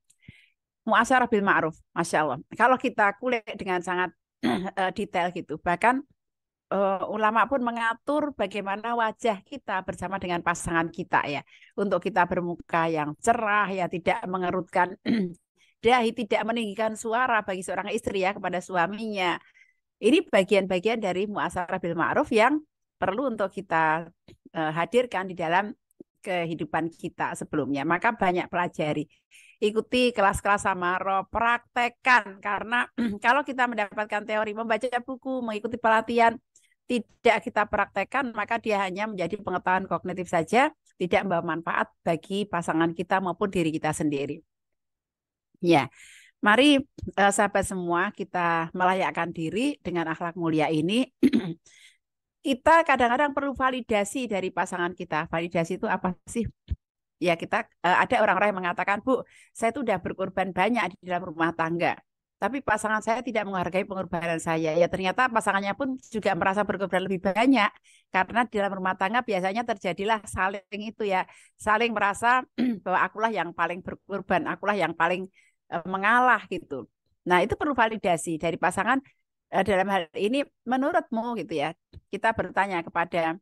Muasyarah bil ma'ruf, Masya Allah. Kalau kita kulik dengan sangat detail gitu, bahkan ulama pun mengatur bagaimana wajah kita bersama dengan pasangan kita ya, untuk kita bermuka yang cerah ya, tidak mengerutkan dahi, tidak meninggikan suara bagi seorang istri ya kepada suaminya. Ini bagian-bagian dari muasyarah bil ma'ruf yang perlu untuk kita hadirkan di dalam kehidupan kita sebelumnya. Maka banyak pelajari. Ikuti kelas-kelas Samaro, praktekkan. Karena kalau kita mendapatkan teori, membaca buku, mengikuti pelatihan, tidak kita praktekkan, maka dia hanya menjadi pengetahuan kognitif saja, tidak membawa manfaat bagi pasangan kita maupun diri kita sendiri. Ya, mari sahabat semua, kita melayakkan diri dengan akhlak mulia ini. Kita kadang-kadang perlu validasi dari pasangan kita. Validasi itu apa sih? Ya, kita ada orang-orang yang mengatakan, Bu, saya itu udah berkorban banyak di dalam rumah tangga, tapi pasangan saya tidak menghargai pengorbanan saya. Ya, ternyata pasangannya pun juga merasa berkorban lebih banyak, karena di dalam rumah tangga biasanya terjadilah saling itu ya, saling merasa bahwa akulah yang paling berkorban, akulah yang paling mengalah gitu. Nah, itu perlu validasi dari pasangan. Dalam hal ini menurutmu gitu ya, kita bertanya kepada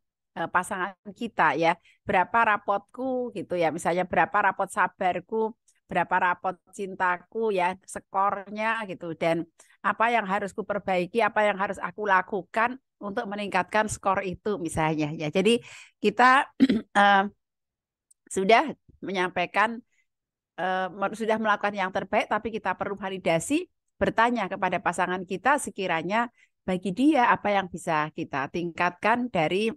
pasangan kita ya, berapa rapotku gitu ya, misalnya berapa rapot sabarku, berapa rapot cintaku ya, skornya gitu, dan apa yang harus kuperbaiki, apa yang harus aku lakukan untuk meningkatkan skor itu misalnya ya. Jadi kita sudah menyampaikan, sudah melakukan yang terbaik, tapi kita perlu validasi, bertanya kepada pasangan kita sekiranya bagi dia apa yang bisa kita tingkatkan dari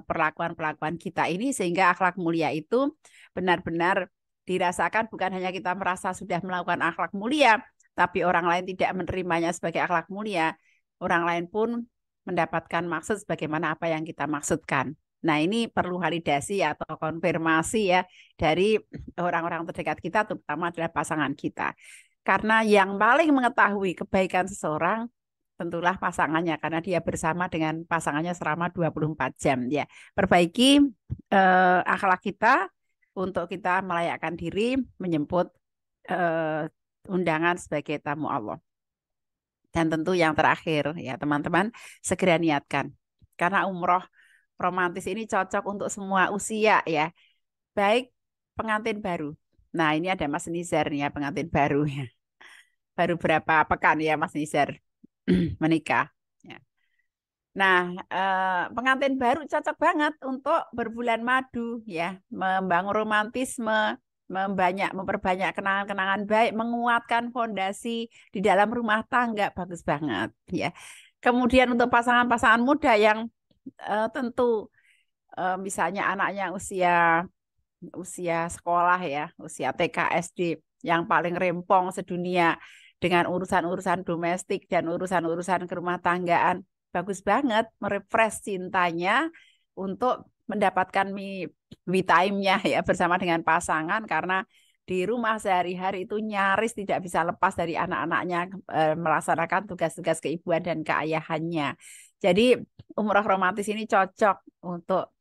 perlakuan-perlakuan kita ini, sehingga akhlak mulia itu benar-benar dirasakan, bukan hanya kita merasa sudah melakukan akhlak mulia, tapi orang lain tidak menerimanya sebagai akhlak mulia, orang lain pun mendapatkan maksud sebagaimana apa yang kita maksudkan. Nah, ini perlu validasi atau konfirmasi ya dari orang-orang terdekat kita, terutama adalah pasangan kita. Karena yang paling mengetahui kebaikan seseorang tentulah pasangannya, karena dia bersama dengan pasangannya selama 24 jam ya. Perbaiki akhlak kita untuk kita melayakkan diri menyambut undangan sebagai tamu Allah. Dan tentu yang terakhir ya teman-teman, segera niatkan. Karena umroh romantis ini cocok untuk semua usia ya. Baik pengantin baru. Nah, ini ada Mas Nizar nih ya, pengantin baru ya. Baru berapa pekan ya Mas Nizar menikah. Ya. Nah, pengantin baru cocok banget untuk berbulan madu ya, membangun romantisme, memperbanyak kenangan-kenangan baik, menguatkan fondasi di dalam rumah tangga, bagus banget ya. Kemudian untuk pasangan-pasangan muda yang tentu misalnya anaknya usia sekolah ya, usia TK SD yang paling rempong sedunia, dengan urusan-urusan domestik dan urusan-urusan kerumah tanggaan. Bagus banget merefresh cintanya untuk mendapatkan me time-nya ya bersama dengan pasangan karena di rumah sehari-hari itu nyaris tidak bisa lepas dari anak-anaknya melaksanakan tugas-tugas keibuan dan keayahannya. Jadi umroh romantis ini cocok untuk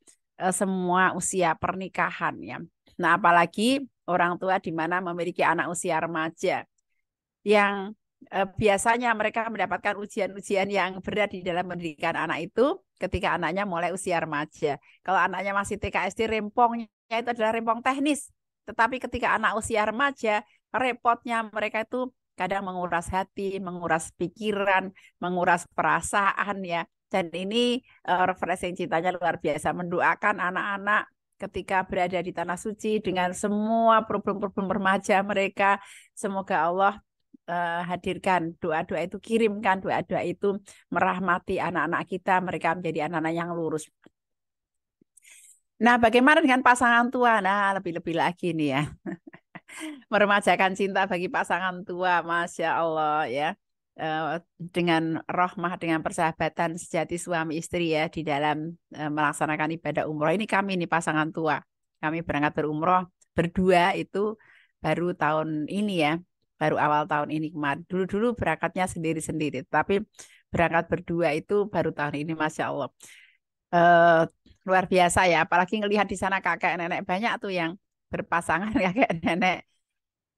semua usia pernikahan ya. Nah, apalagi orang tua di mana memiliki anak usia remaja yang biasanya mereka mendapatkan ujian-ujian yang berat di dalam pendidikan anak itu ketika anaknya mulai usia remaja. Kalau anaknya masih TK SD, rempongnya itu adalah rempong teknis. Tetapi ketika anak usia remaja, repotnya mereka itu kadang menguras hati, menguras pikiran, menguras perasaan ya. Dan ini refreshing cintanya luar biasa. Mendoakan anak-anak ketika berada di tanah suci dengan semua problem-problem remaja mereka. Semoga Allah hadirkan doa-doa itu, kirimkan doa-doa itu merahmati anak-anak kita, mereka menjadi anak-anak yang lurus. Nah, bagaimana dengan pasangan tua? Nah, lebih-lebih lagi nih ya. Meremajakan cinta bagi pasangan tua, Masya Allah ya. Dengan rahmah, dengan persahabatan sejati suami istri ya di dalam melaksanakan ibadah umroh. Ini kami nih pasangan tua. Kami berangkat berumroh berdua itu baru tahun ini ya. Baru awal tahun ini kemarin. Dulu-dulu berangkatnya sendiri-sendiri. Tapi berangkat berdua itu baru tahun ini, Masya Allah. Luar biasa ya. Apalagi ngelihat di sana kakek nenek banyak tuh yang berpasangan kakek nenek.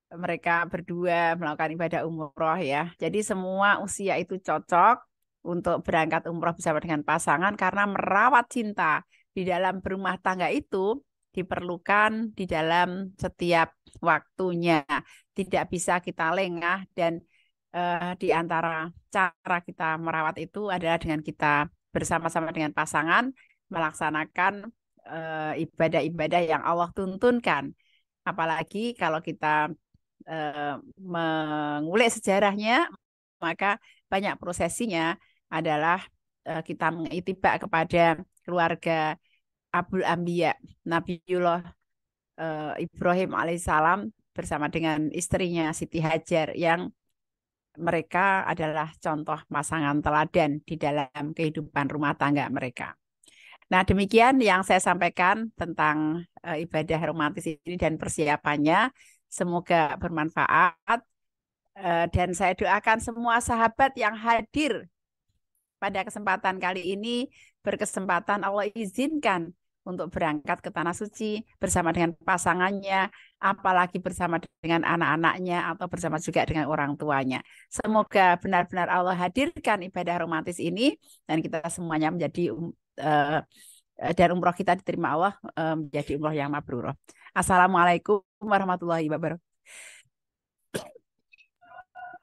Mereka berdua melakukan ibadah umroh ya. Jadi semua usia itu cocok untuk berangkat umroh bersama dengan pasangan karena merawat cinta di dalam berumah tangga itu diperlukan di dalam setiap waktunya. Tidak bisa kita lengah dan di antara cara kita merawat itu adalah dengan kita bersama-sama dengan pasangan melaksanakan ibadah-ibadah yang Allah tuntunkan. Apalagi kalau kita mengulik sejarahnya, maka banyak prosesinya adalah kita mengitibak kepada keluarga Abul Anbiya, Nabiullah Ibrahim alaihissalam bersama dengan istrinya Siti Hajar yang mereka adalah contoh pasangan teladan di dalam kehidupan rumah tangga mereka. Nah, demikian yang saya sampaikan tentang ibadah romantis ini dan persiapannya. Semoga bermanfaat. Dan saya doakan semua sahabat yang hadir pada kesempatan kali ini berkesempatan Allah izinkan untuk berangkat ke Tanah Suci bersama dengan pasangannya, apalagi bersama dengan anak-anaknya atau bersama juga dengan orang tuanya. Semoga benar-benar Allah hadirkan ibadah romantis ini dan kita semuanya menjadi dan umroh kita diterima Allah menjadi umroh yang mabrurah. Assalamualaikum warahmatullahi wabarakatuh.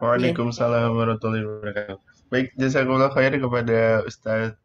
Waalaikumsalam warahmatullahi wabarakatuh. Baik, jazakumullah khair kepada Ustaz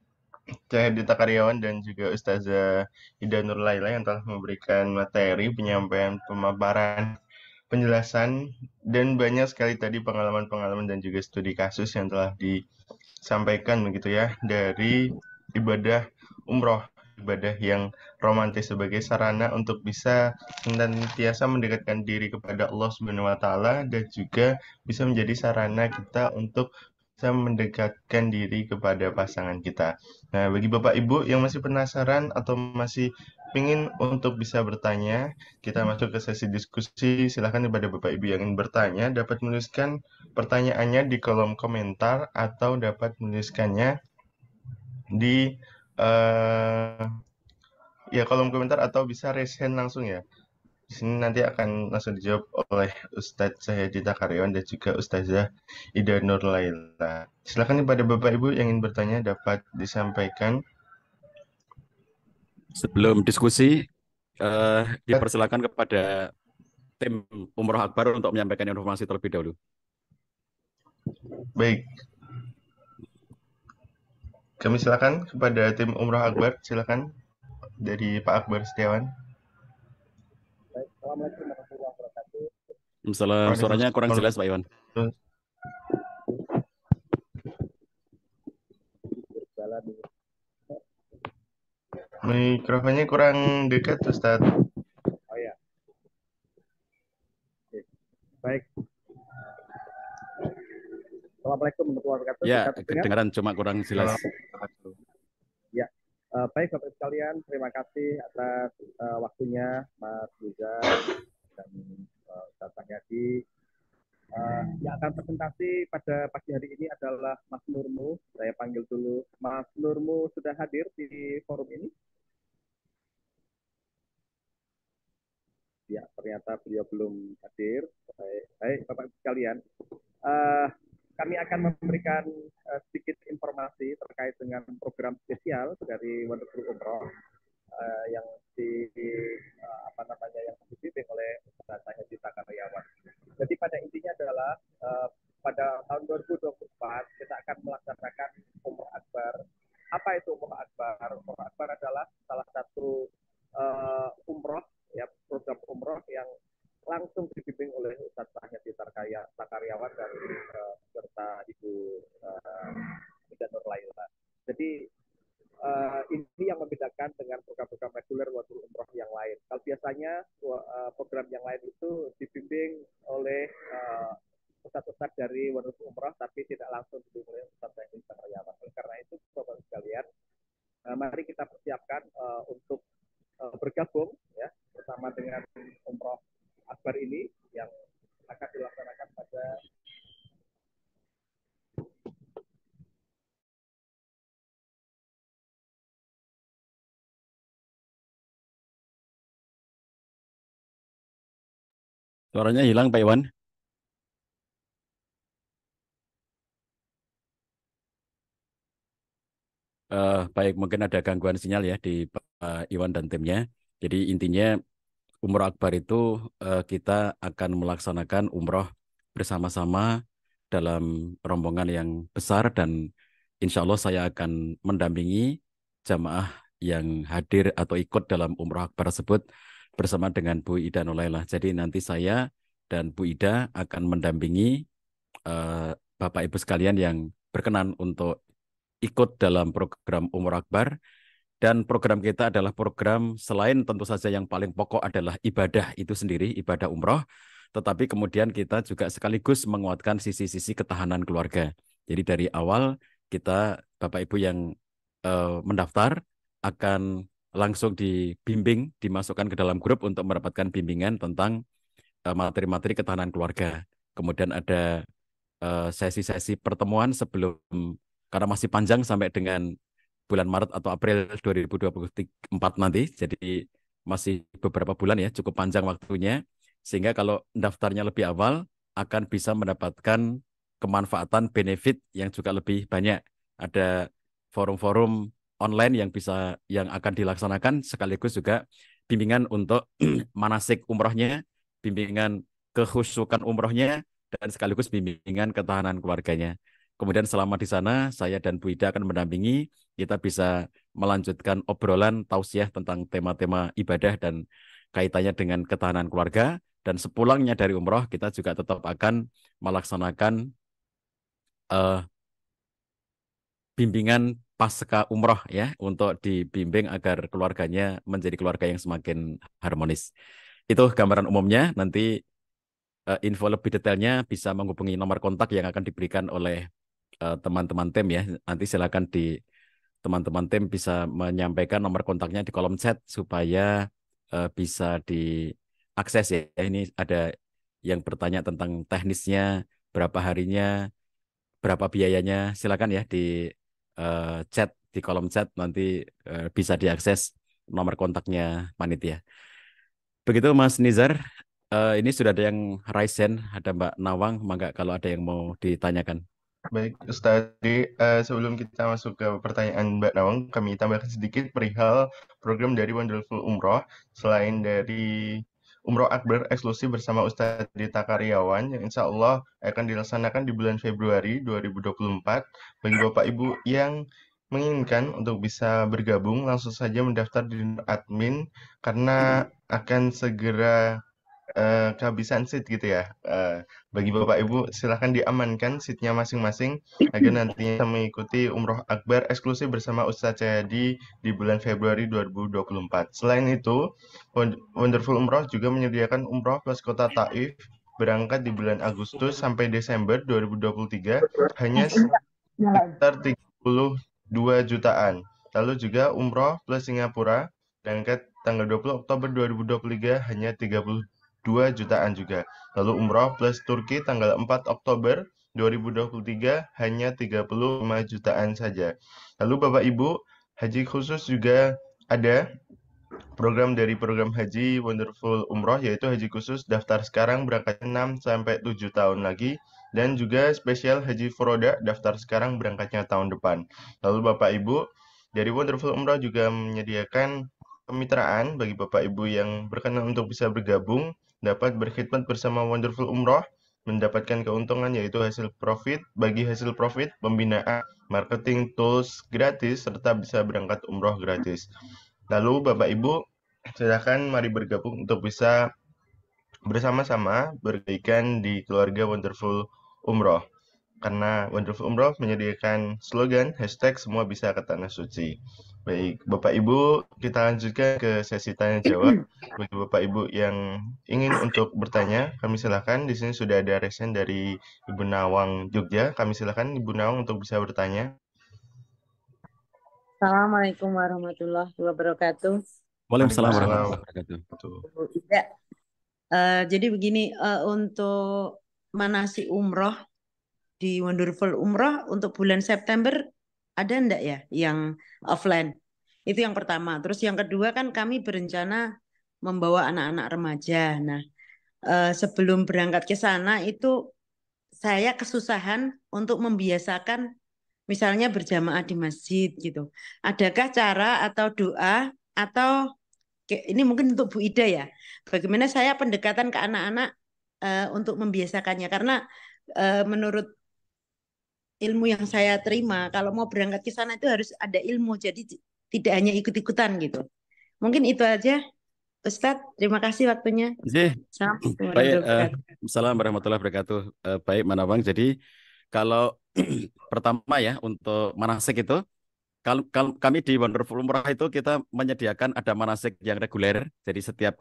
Cahyadita Karyawan dan juga Ustazah Ida Nur Laila yang telah memberikan materi penyampaian pemaparan penjelasan dan banyak sekali tadi pengalaman-pengalaman dan juga studi kasus yang telah disampaikan begitu ya dari ibadah umroh, ibadah yang romantis sebagai sarana untuk bisa senantiasa mendekatkan diri kepada Allah Subhanahu wa taala dan juga bisa menjadi sarana kita untuk bisa mendekatkan diri kepada pasangan kita. Nah, bagi Bapak Ibu yang masih penasaran atau masih ingin untuk bisa bertanya, kita masuk ke sesi diskusi. Silakan kepada Bapak Ibu yang ingin bertanya dapat menuliskan pertanyaannya di kolom komentar atau dapat menuliskannya di ya kolom komentar atau bisa raise hand langsung ya. Di sini nanti akan langsung dijawab oleh Ustadz Cahyadita Karyawan dan juga Ustazah Ida Nur Laila. Silakan kepada Bapak Ibu yang ingin bertanya dapat disampaikan.
Sebelum diskusi, dipersilakan kepada tim Umroh Akbar untuk menyampaikan informasi terlebih dahulu.
Baik. Kami silakan kepada tim Umroh Akbar, silakan dari Pak Akbar Setiawan.
Assalamualaikum warahmatullahi wabarakatuh.
Misalnya suaranya kurang jelas, Pak Iwan.
Mikrofonnya kurang dekat, Ustaz.
Oh ya. Oke. Baik. Assalamualaikum warahmatullahi wabarakatuh.
Ya,
Bisa terdengar?
kedengaran cuma kurang jelas.
Ya, baik Bapak sekalian, terima kasih atas waktunya Mas Yuza dan Ustaz Sahyadi. Yang akan presentasi pada pagi hari ini adalah Mas Nurmu. Saya panggil dulu. Mas Nurmu sudah hadir di forum ini? Ya, ternyata beliau belum hadir. Baik Bapak sekalian. Kami akan memberikan sedikit informasi terkait dengan program spesial dari Wonderful Umroh yang yang dibimbing oleh Ustaz Sahyadi Takaryawan. Jadi pada intinya adalah pada tahun 2024 kita akan melaksanakan Umroh Akbar. Apa itu Umroh Akbar? Umroh Akbar adalah salah satu umroh, ya, program umroh yang langsung dibimbing oleh Ustaz Sahyadi Takaryawan dan serta Ibu Ida Nur Laila. Jadi ini yang membedakan dengan program-program reguler Wonderful Umroh yang lain. Kalau biasanya program yang lain itu dibimbing oleh ustadz-ustadz dari Wonderful Umroh, tapi tidak langsung dibimbing oleh Ustaz Sahyadi Takaryawan. Karena itu, Bapak sekalian, mari kita persiapkan untuk bergabung ya bersama dengan Umroh Akbar ini yang akan dilaksanakan pada
Suaranya hilang, Pak Iwan. Baik, mungkin ada gangguan sinyal ya di Pak Iwan dan timnya. Jadi intinya Umroh Akbar itu kita akan melaksanakan umroh bersama-sama dalam rombongan yang besar dan insya Allah saya akan mendampingi jamaah yang hadir atau ikut dalam Umroh Akbar tersebut bersama dengan Bu Ida Nolaila. Jadi nanti saya dan Bu Ida akan mendampingi Bapak Ibu sekalian yang berkenan untuk ikut dalam program Umroh Akbar. Dan program kita adalah program selain tentu saja yang paling pokok adalah ibadah itu sendiri, ibadah umroh, tetapi kemudian kita juga sekaligus menguatkan sisi-sisi ketahanan keluarga. Jadi dari awal kita, Bapak Ibu yang mendaftar, akan langsung dibimbing, dimasukkan ke dalam grup untuk mendapatkan bimbingan tentang materi-materi ketahanan keluarga. Kemudian ada sesi-sesi pertemuan sebelum, karena masih panjang sampai dengan bulan Maret atau April 2024 nanti, jadi masih beberapa bulan ya, cukup panjang waktunya, sehingga kalau daftarnya lebih awal akan bisa mendapatkan kemanfaatan benefit yang juga lebih banyak. Ada forum-forum online yang akan dilaksanakan, sekaligus juga bimbingan untuk manasik umrohnya, bimbingan kekhusyukan umrohnya, dan sekaligus bimbingan ketahanan keluarganya. Kemudian selama di sana, saya dan Bu Ida akan mendampingi, kita bisa melanjutkan obrolan tausiah tentang tema-tema ibadah dan kaitannya dengan ketahanan keluarga. Dan sepulangnya dari umroh, kita juga tetap akan melaksanakan bimbingan pasca umroh ya, untuk dibimbing agar keluarganya menjadi keluarga yang semakin harmonis. Itu gambaran umumnya. Nanti info lebih detailnya bisa menghubungi nomor kontak yang akan diberikan oleh teman-teman tim ya. Nanti silakan teman-teman tim bisa menyampaikan nomor kontaknya di kolom chat supaya bisa diakses ya. Ini ada yang bertanya tentang teknisnya, berapa harinya, berapa biayanya. Silakan ya di chat, di kolom chat nanti bisa diakses nomor kontaknya panitia. Begitu Mas Nizar. Ini sudah ada yang raise hand, ada Mbak Nawang, mangga kalau ada yang mau ditanyakan.
Baik, Ustaz. Jadi, sebelum kita masuk ke pertanyaan Mbak Nawang, kami tambahkan sedikit perihal program dari Wonderful Umroh. Selain dari Umroh Akbar eksklusif bersama Ustaz Dita Karyawan, yang insya Allah akan dilaksanakan di bulan Februari 2024. Bagi Bapak Ibu yang menginginkan untuk bisa bergabung, langsung saja mendaftar di admin, karena akan segera kehabisan seat gitu ya. Bagi Bapak Ibu silahkan diamankan seatnya masing-masing agar nantinya bisa mengikuti Umroh Akbar eksklusif bersama Ustadz Jayadi di bulan Februari 2024. Selain itu, Wonderful Umroh juga menyediakan umroh plus kota Taif berangkat di bulan Agustus sampai Desember 2023 hanya sekitar 32 jutaan. Lalu juga umroh plus Singapura berangkat tanggal 20 Oktober 2023 hanya 32 jutaan juga. Lalu umroh plus Turki tanggal 4 Oktober 2023 hanya 35 jutaan saja. Lalu Bapak Ibu, haji khusus juga ada program dari program Haji Wonderful Umroh, yaitu haji khusus daftar sekarang berangkat 6 sampai 7 tahun lagi, dan juga spesial Haji Furoda daftar sekarang berangkatnya tahun depan. Lalu Bapak Ibu dari Wonderful Umroh juga menyediakan kemitraan bagi Bapak Ibu yang berkenan untuk bisa bergabung, dapat berkhidmat bersama Wonderful Umroh, mendapatkan keuntungan yaitu hasil profit, bagi hasil profit, pembinaan, marketing tools gratis, serta bisa berangkat umroh gratis. Lalu Bapak Ibu, silakan mari bergabung untuk bisa bersama-sama berkebaikan di keluarga Wonderful Umroh. Karena Wonderful Umroh menyediakan slogan hashtag semua bisa ke Tanah Suci. Baik, Bapak Ibu, kita lanjutkan ke sesi tanya jawab. Bagi Bapak Ibu yang ingin untuk bertanya, kami silakan. Di sini sudah ada resen dari Ibu Nawang Jogja. Kami silakan Ibu Nawang untuk bisa bertanya.
Assalamualaikum warahmatullahi wabarakatuh.
Waalaikumsalam
Waalaikumsalam.
warahmatullahi wabarakatuh.
Tidak. Jadi begini, untuk manasik umroh di Wonderful Umroh untuk bulan September ada enggak ya yang offline? Itu yang pertama. Terus yang kedua kan kami berencana membawa anak-anak remaja. Nah, sebelum berangkat ke sana itu saya kesusahan untuk membiasakan misalnya berjamaah di masjid gitu. Adakah cara atau doa atau ini mungkin untuk Bu Ida ya. Bagaimana saya pendekatan ke anak-anak untuk membiasakannya karena menurut ilmu yang saya terima kalau mau berangkat ke sana itu harus ada ilmu jadi tidak hanya ikut-ikutan gitu. Mungkin itu aja Ustadz. Terima kasih waktunya.
Assalamualaikum warahmatullahi wabarakatuh. Baik Manawang. Jadi kalau pertama ya untuk manasik itu kalau kami di Wonderful Umrah itu kita menyediakan ada manasik yang reguler. Jadi setiap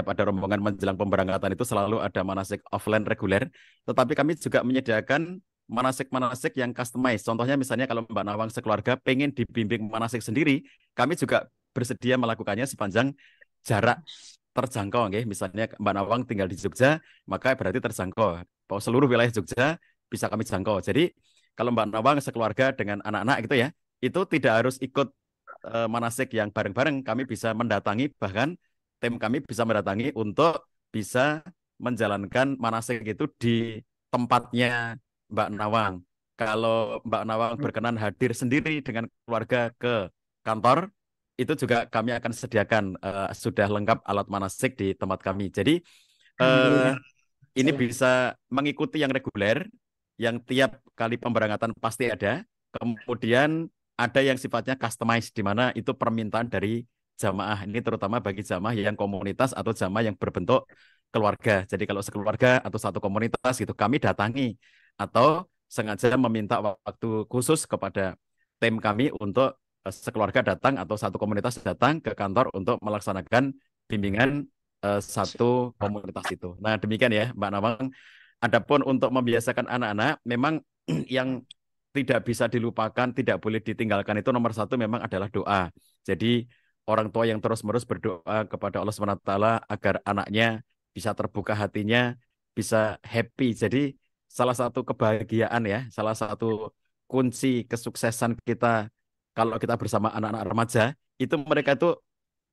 ada rombongan menjelang pemberangkatan itu selalu ada manasik offline reguler. Tetapi kami juga menyediakan manasik-manasik yang customize. Contohnya misalnya kalau Mbak Nawang sekeluarga pengen dibimbing manasik sendiri, kami juga bersedia melakukannya sepanjang jarak terjangkau. Okay? Misalnya Mbak Nawang tinggal di Jogja, maka berarti terjangkau. Seluruh wilayah Jogja bisa kami jangkau. Jadi kalau Mbak Nawang sekeluarga dengan anak-anak gitu ya, itu tidak harus ikut manasik yang bareng-bareng. Kami bisa mendatangi, bahkan tim kami bisa mendatangi untuk bisa menjalankan manasik itu di tempatnya Mbak Nawang. Kalau Mbak Nawang berkenan hadir sendiri dengan keluarga ke kantor, itu juga kami akan sediakan sudah lengkap alat manasik di tempat kami. Jadi ini bisa mengikuti yang reguler, yang tiap kali pemberangkatan pasti ada. Kemudian ada yang sifatnya customized, di mana itu permintaan dari jamaah. Ini terutama bagi jamaah yang komunitas atau jamaah yang berbentuk keluarga. Jadi kalau sekeluarga atau satu komunitas gitu kami datangi atau sengaja meminta waktu khusus kepada tim kami untuk sekeluarga datang atau satu komunitas datang ke kantor untuk melaksanakan bimbingan satu komunitas itu. Nah, demikian ya, Mbak Nawang. Adapun untuk membiasakan anak-anak, memang yang tidak bisa dilupakan, tidak boleh ditinggalkan itu nomor satu memang adalah doa. Jadi orang tua yang terus-menerus berdoa kepada Allah SWT agar anaknya bisa terbuka hatinya, bisa happy. Jadi salah satu kebahagiaan ya, salah satu kunci kesuksesan kita kalau kita bersama anak-anak remaja, itu mereka itu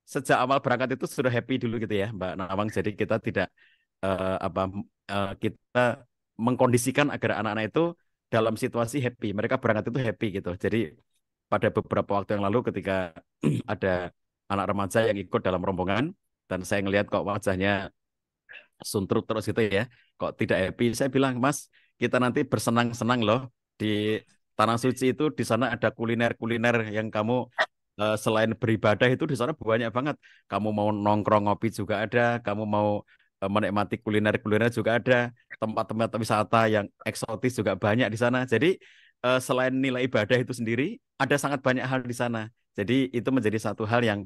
sejak awal berangkat itu sudah happy dulu gitu ya, Mbak Nawang. Jadi kita tidak kita mengkondisikan agar anak-anak itu dalam situasi happy. Mereka berangkat itu happy gitu. Jadi pada beberapa waktu yang lalu ketika ada anak remaja yang ikut dalam rombongan dan saya ngelihat kok wajahnya suntruk terus gitu ya, kok tidak happy. Saya bilang, Mas, kita nanti bersenang-senang loh di Tanah Suci itu. Di sana ada kuliner-kuliner yang kamu selain beribadah itu di sana banyak banget. Kamu mau nongkrong ngopi juga ada, kamu mau menikmati kuliner-kuliner juga ada, tempat-tempat wisata yang eksotis juga banyak di sana. Jadi selain nilai ibadah itu sendiri, ada sangat banyak hal di sana. Jadi itu menjadi satu hal yang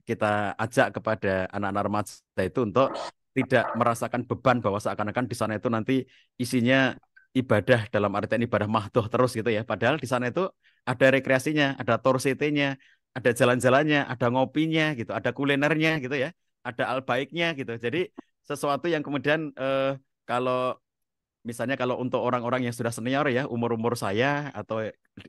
kita ajak kepada anak-anak remaja itu untuk tidak merasakan beban bahwa seakan-akan di sana itu nanti isinya ibadah dalam artian ibadah mahdoh terus gitu ya. Padahal di sana itu ada rekreasinya, ada torsetenya, ada jalan-jalannya, ada ngopinya gitu, ada kulinernya gitu ya, ada albaiknya gitu. Jadi sesuatu yang kemudian kalau misalnya kalau untuk orang-orang yang sudah senior ya, umur-umur saya atau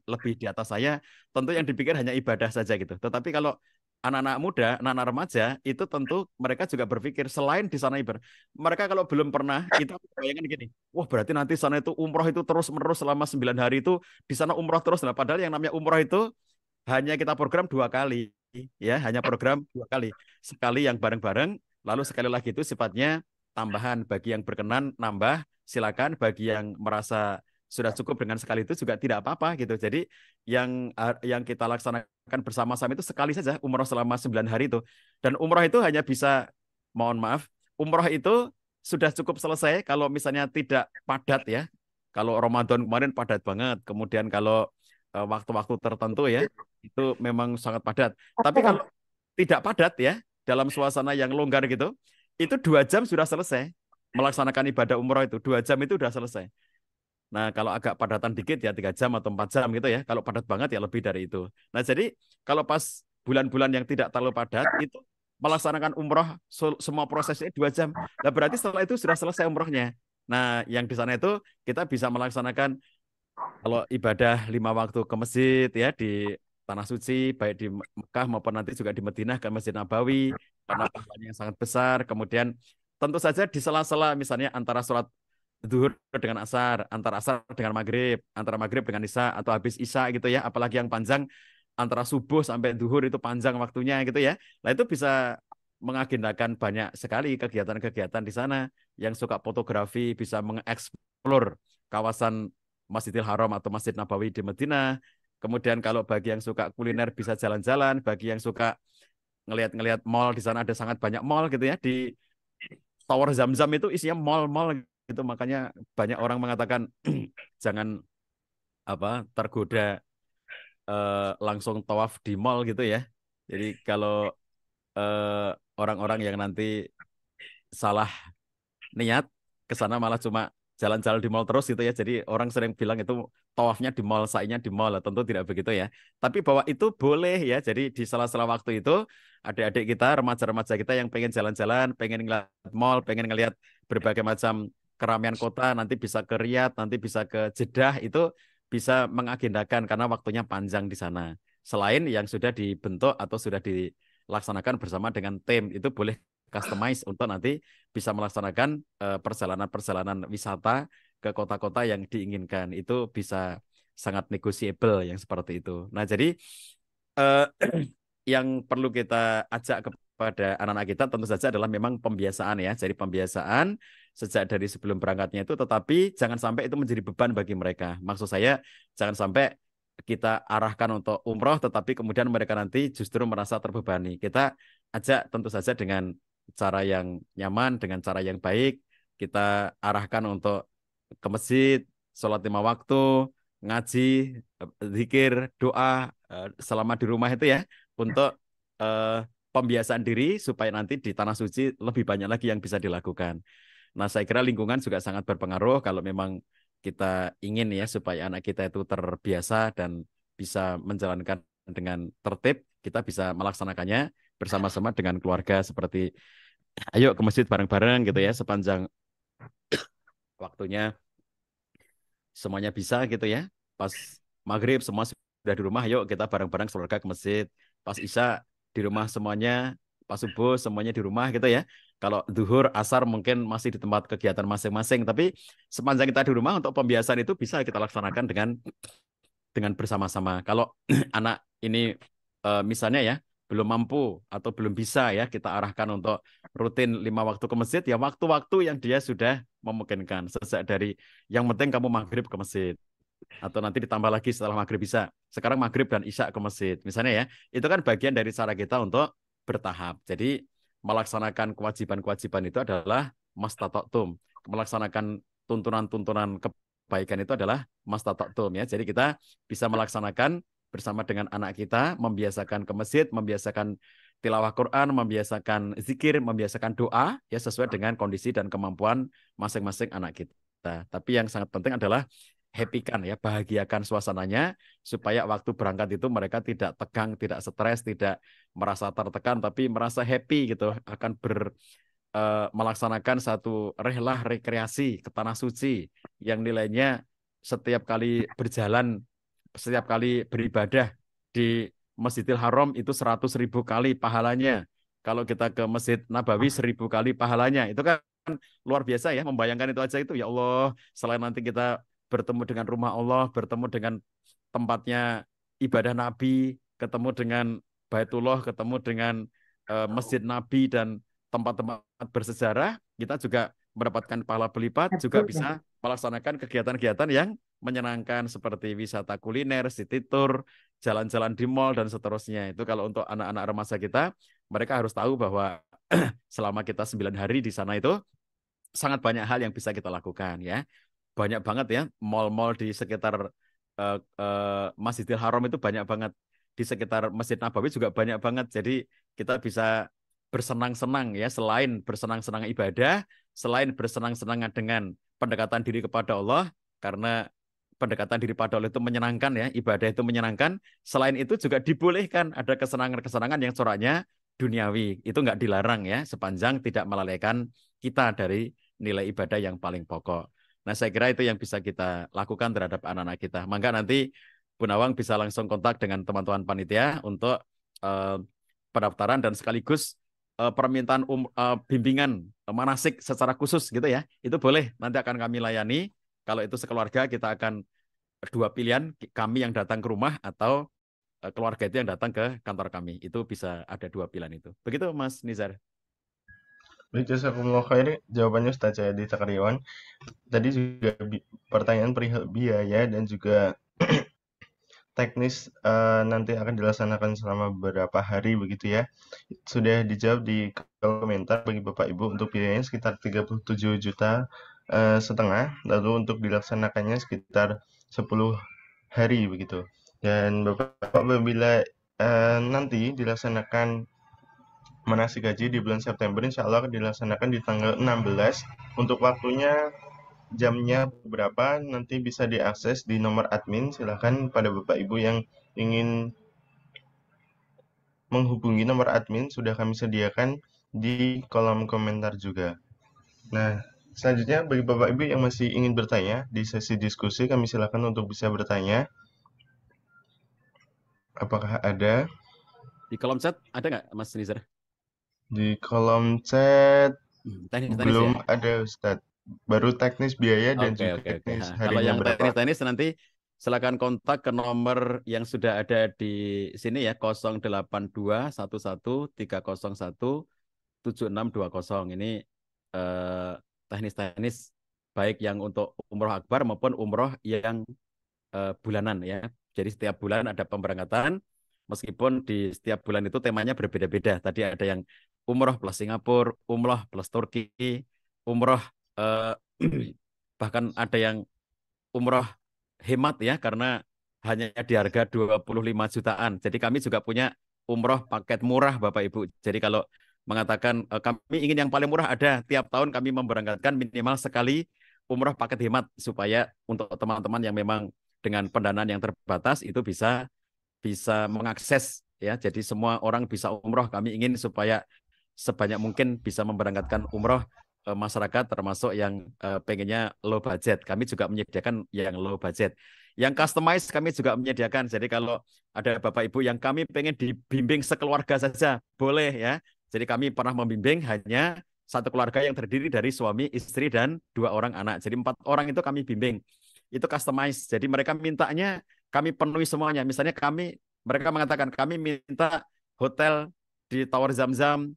lebih di atas saya, tentu yang dipikir hanya ibadah saja gitu. Tetapi kalau anak-anak muda, anak-anak remaja, itu tentu mereka juga berpikir selain di sana ibadah. Mereka kalau belum pernah, itu bayangkan gini, wah berarti nanti sana itu umroh itu terus-menerus selama 9 hari itu di sana umroh terus. Nah, padahal yang namanya umroh itu hanya kita program 2 kali, ya, hanya program 2 kali. Sekali yang bareng-bareng, lalu sekali lagi itu sifatnya tambahan. Bagi yang berkenan nambah, silakan. Bagi yang merasa sudah cukup dengan sekali itu juga tidak apa-apa gitu. Jadi yang kita laksanakan bersama-sama itu sekali saja umroh selama 9 hari itu. Dan umroh itu hanya bisa, mohon maaf, umroh itu sudah cukup selesai kalau misalnya tidak padat ya. Kalau Ramadan kemarin padat banget. Kemudian kalau waktu-waktu tertentu ya, itu memang sangat padat. Tapi kalau tidak padat ya, dalam suasana yang longgar gitu, itu 2 jam sudah selesai. Melaksanakan ibadah umroh itu 2 jam itu sudah selesai. Nah, kalau agak padatan dikit ya 3 jam atau 4 jam gitu ya. Kalau padat banget ya lebih dari itu. Nah, jadi kalau pas bulan-bulan yang tidak terlalu padat itu melaksanakan umroh semua prosesnya 2 jam. Nah, berarti setelah itu sudah selesai umrohnya. Nah, yang di sana itu kita bisa melaksanakan kalau ibadah 5 waktu ke masjid ya di tanah suci baik di Mekah maupun nanti juga di Madinah ke Masjid Nabawi karena pahalanya yang sangat besar. Kemudian tentu saja di sela-sela misalnya antara sholat zuhur dengan asar, antara asar dengan maghrib, antara maghrib dengan isya atau habis isya gitu ya. Apalagi yang panjang antara subuh sampai zuhur itu panjang waktunya gitu ya. Nah itu bisa mengagendakan banyak sekali kegiatan-kegiatan di sana. Yang suka fotografi bisa mengeksplor kawasan Masjidil Haram atau Masjid Nabawi di Madinah. Kemudian kalau bagi yang suka kuliner bisa jalan-jalan, bagi yang suka ngelihat-ngelihat mall di sana ada sangat banyak mall gitu ya di Tower Zam-Zam itu isinya mall-mall gitu. Makanya banyak orang mengatakan jangan tergoda langsung tawaf di mall gitu ya. Jadi kalau orang-orang yang nanti salah niat ke sana malah cuma jalan-jalan di mall terus gitu ya. Jadi orang sering bilang itu tawafnya di mall, sainya di mall. Tentu tidak begitu ya. Tapi bahwa itu boleh ya. Jadi di sela-sela waktu itu adik-adik kita, remaja-remaja kita yang pengen jalan-jalan, pengen ngeliat mall, pengen ngeliat berbagai macam keramaian kota, nanti bisa ke Riyadh, nanti bisa ke Jeddah, itu bisa mengagendakan karena waktunya panjang di sana. Selain yang sudah dibentuk atau sudah dilaksanakan bersama dengan tim, itu boleh customize untuk nanti bisa melaksanakan perjalanan-perjalanan wisata ke kota-kota yang diinginkan. Itu bisa sangat negotiable yang seperti itu. Nah, jadi eh, yang perlu kita ajak kepada anak-anak kita tentu saja adalah memang pembiasaan ya. Jadi pembiasaan sejak dari sebelum berangkatnya itu, tetapi jangan sampai itu menjadi beban bagi mereka. Maksud saya jangan sampai kita arahkan untuk umroh, tetapi kemudian mereka nanti justru merasa terbebani. Kita ajak tentu saja dengan cara yang nyaman, dengan cara yang baik. Kita arahkan untuk ke masjid, sholat 5 waktu, ngaji, zikir, doa selama di rumah itu ya, untuk pembiasaan diri supaya nanti di tanah suci lebih banyak lagi yang bisa dilakukan. Nah, saya kira lingkungan juga sangat berpengaruh kalau memang kita ingin ya supaya anak kita itu terbiasa dan bisa menjalankan dengan tertib, kita bisa melaksanakannya bersama-sama dengan keluarga seperti ayo ke masjid bareng-bareng gitu ya sepanjang waktunya semuanya bisa gitu ya. Pas maghrib semua sudah di rumah, yuk kita bareng-bareng keluarga ke masjid. Pas isya di rumah semuanya, pas subuh semuanya di rumah gitu ya. Kalau duhur, asar mungkin masih di tempat kegiatan masing-masing, tapi sepanjang kita di rumah untuk pembiasaan itu bisa kita laksanakan dengan bersama-sama. Kalau anak ini misalnya ya belum mampu atau belum bisa ya kita arahkan untuk rutin 5 waktu ke masjid ya waktu-waktu yang dia sudah memungkinkan sejak dari yang penting kamu maghrib ke masjid atau nanti ditambah lagi setelah maghrib bisa sekarang maghrib dan isya ke masjid misalnya ya itu kan bagian dari cara kita untuk bertahap. Jadi melaksanakan kewajiban-kewajiban itu adalah mastata'tum, melaksanakan tuntunan-tuntunan kebaikan itu adalah mastata'tum ya. Jadi kita bisa melaksanakan bersama dengan anak kita, membiasakan ke masjid, membiasakan tilawah Quran, membiasakan zikir, membiasakan doa ya sesuai dengan kondisi dan kemampuan masing-masing anak kita. Tapi yang sangat penting adalah happy-kan ya, bahagiakan suasananya supaya waktu berangkat itu mereka tidak tegang, tidak stres, tidak merasa tertekan, tapi merasa happy gitu akan melaksanakan satu rehlah rekreasi ke tanah suci yang nilainya setiap kali berjalan, setiap kali beribadah di Masjidil Haram itu 100.000 kali pahalanya. Kalau kita ke Masjid Nabawi 1.000 kali pahalanya. Itu kan luar biasa ya, membayangkan itu aja itu. Ya Allah, selain nanti kita bertemu dengan rumah Allah, bertemu dengan tempatnya ibadah Nabi, ketemu dengan Baitullah, ketemu dengan Masjid Nabi dan tempat-tempat bersejarah, kita juga mendapatkan pahala berlipat, juga
Betul ya.
bisa melaksanakan kegiatan-kegiatan yang menyenangkan seperti wisata kuliner, city tour, jalan-jalan di mall, dan seterusnya. Itu kalau untuk anak-anak remaja kita, mereka harus tahu bahwa selama kita 9 hari di sana itu sangat banyak hal yang bisa kita lakukan ya. Banyak banget ya, mall-mall di sekitar Masjidil Haram itu banyak banget. Di sekitar Masjid Nabawi juga banyak banget. Jadi kita bisa bersenang-senang ya, selain bersenang-senang ibadah, selain bersenang-senang dengan pendekatan diri kepada Allah, karena pendekatan diri pada Allah itu menyenangkan ya, ibadah itu menyenangkan. Selain itu juga dibolehkan ada kesenangan-kesenangan yang coraknya duniawi. Itu nggak dilarang ya, sepanjang tidak melalaikan kita dari nilai ibadah yang paling pokok. Nah, saya kira itu yang bisa kita lakukan terhadap anak-anak kita. Maka nanti Bu Nawang bisa langsung kontak dengan teman-teman panitia untuk pendaftaran dan sekaligus permintaan bimbingan manasik secara khusus gitu ya. Itu boleh, nanti akan kami layani. Kalau itu sekeluarga kita akan 2 pilihan, kami yang datang ke rumah atau keluarga itu yang datang ke kantor kami. Itu bisa ada 2 pilihan itu. Begitu Mas Nizar.
Baik, jazakumullah khair jawabannya Ustaz Jayadi Takriwan. Tadi juga pertanyaan perihal biaya dan juga teknis nanti akan dilaksanakan selama beberapa hari begitu ya. Sudah dijawab di kolom komentar bagi Bapak Ibu untuk biayanya sekitar 37 juta setengah, lalu untuk dilaksanakannya sekitar 10 hari begitu. Dan Bapak apabila nanti dilaksanakan manasik haji di bulan September, insya Allah akan dilaksanakan di tanggal 16. Untuk waktunya, jamnya berapa nanti bisa diakses di nomor admin. Silahkan pada Bapak Ibu yang ingin menghubungi nomor admin, sudah kami sediakan di kolom komentar juga. Nah, selanjutnya bagi Bapak Ibu yang masih ingin bertanya di sesi diskusi, kami silakan untuk bisa bertanya. Apakah ada?
Di kolom chat ada nggak Mas Nizar?
Di kolom chat
Teknis
belum
ya?
ada Ustadz. Baru teknis biaya dan
Oke,
juga
oke, oke.
teknis
Nah, kalau
harinya
yang
berapa.
teknis-teknis nanti silakan kontak ke nomor yang sudah ada di sini ya, 088211301762. Ini teknis-teknis baik yang untuk umroh akbar maupun umroh yang bulanan ya. Jadi setiap bulan ada pemberangkatan, meskipun di setiap bulan itu temanya berbeda-beda. Tadi ada yang umroh plus Singapura, umroh plus Turki, umroh bahkan ada yang umroh hemat ya, karena hanya di harga 25 jutaan. Jadi kami juga punya umroh paket murah Bapak Ibu. Jadi kalau mengatakan kami ingin yang paling murah, ada tiap tahun kami memberangkatkan minimal sekali umroh paket hemat supaya untuk teman-teman yang memang dengan pendanaan yang terbatas itu bisa mengakses ya. Jadi semua orang bisa umroh. Kami ingin supaya sebanyak mungkin bisa memberangkatkan umroh masyarakat termasuk yang pengennya low budget. Kami juga menyediakan yang low budget. Yang customize kami juga menyediakan. Jadi kalau ada Bapak Ibu yang kami pengen dibimbing sekeluarga saja, boleh ya. Jadi kami pernah membimbing hanya satu keluarga yang terdiri dari suami, istri, dan 2 orang anak. Jadi 4 orang itu kami bimbing. Itu customize. Jadi mereka mintanya kami penuhi semuanya. Misalnya mereka mengatakan kami minta hotel di Tower Zam-Zam,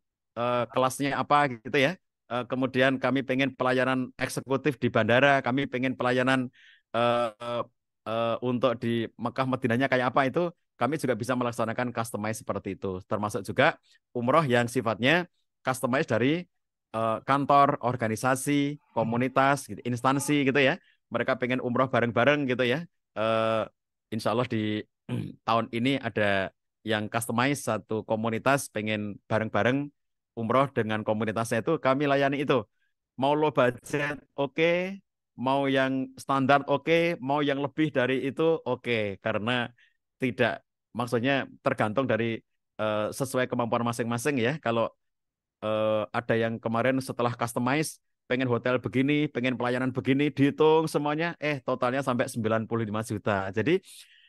kelasnya apa gitu ya. Kemudian kami pengen pelayanan eksekutif di bandara, kami pengen pelayanan untuk di Mekah Madinahnya kayak apa, itu kami juga bisa melaksanakan customize seperti itu. Termasuk juga umroh yang sifatnya customize dari kantor, organisasi, komunitas, gitu, instansi gitu ya. Mereka pengen umroh bareng-bareng gitu ya. Insya Allah di tahun ini ada yang customize satu komunitas pengen bareng-bareng umroh dengan komunitasnya itu kami layani itu. Mau low budget oke, mau yang standar oke, mau yang lebih dari itu oke, karena tidak maksudnya tergantung dari sesuai kemampuan masing-masing ya. Kalau ada yang kemarin setelah customize pengen hotel begini, pengen pelayanan begini, dihitung semuanya, totalnya sampai 95 juta. Jadi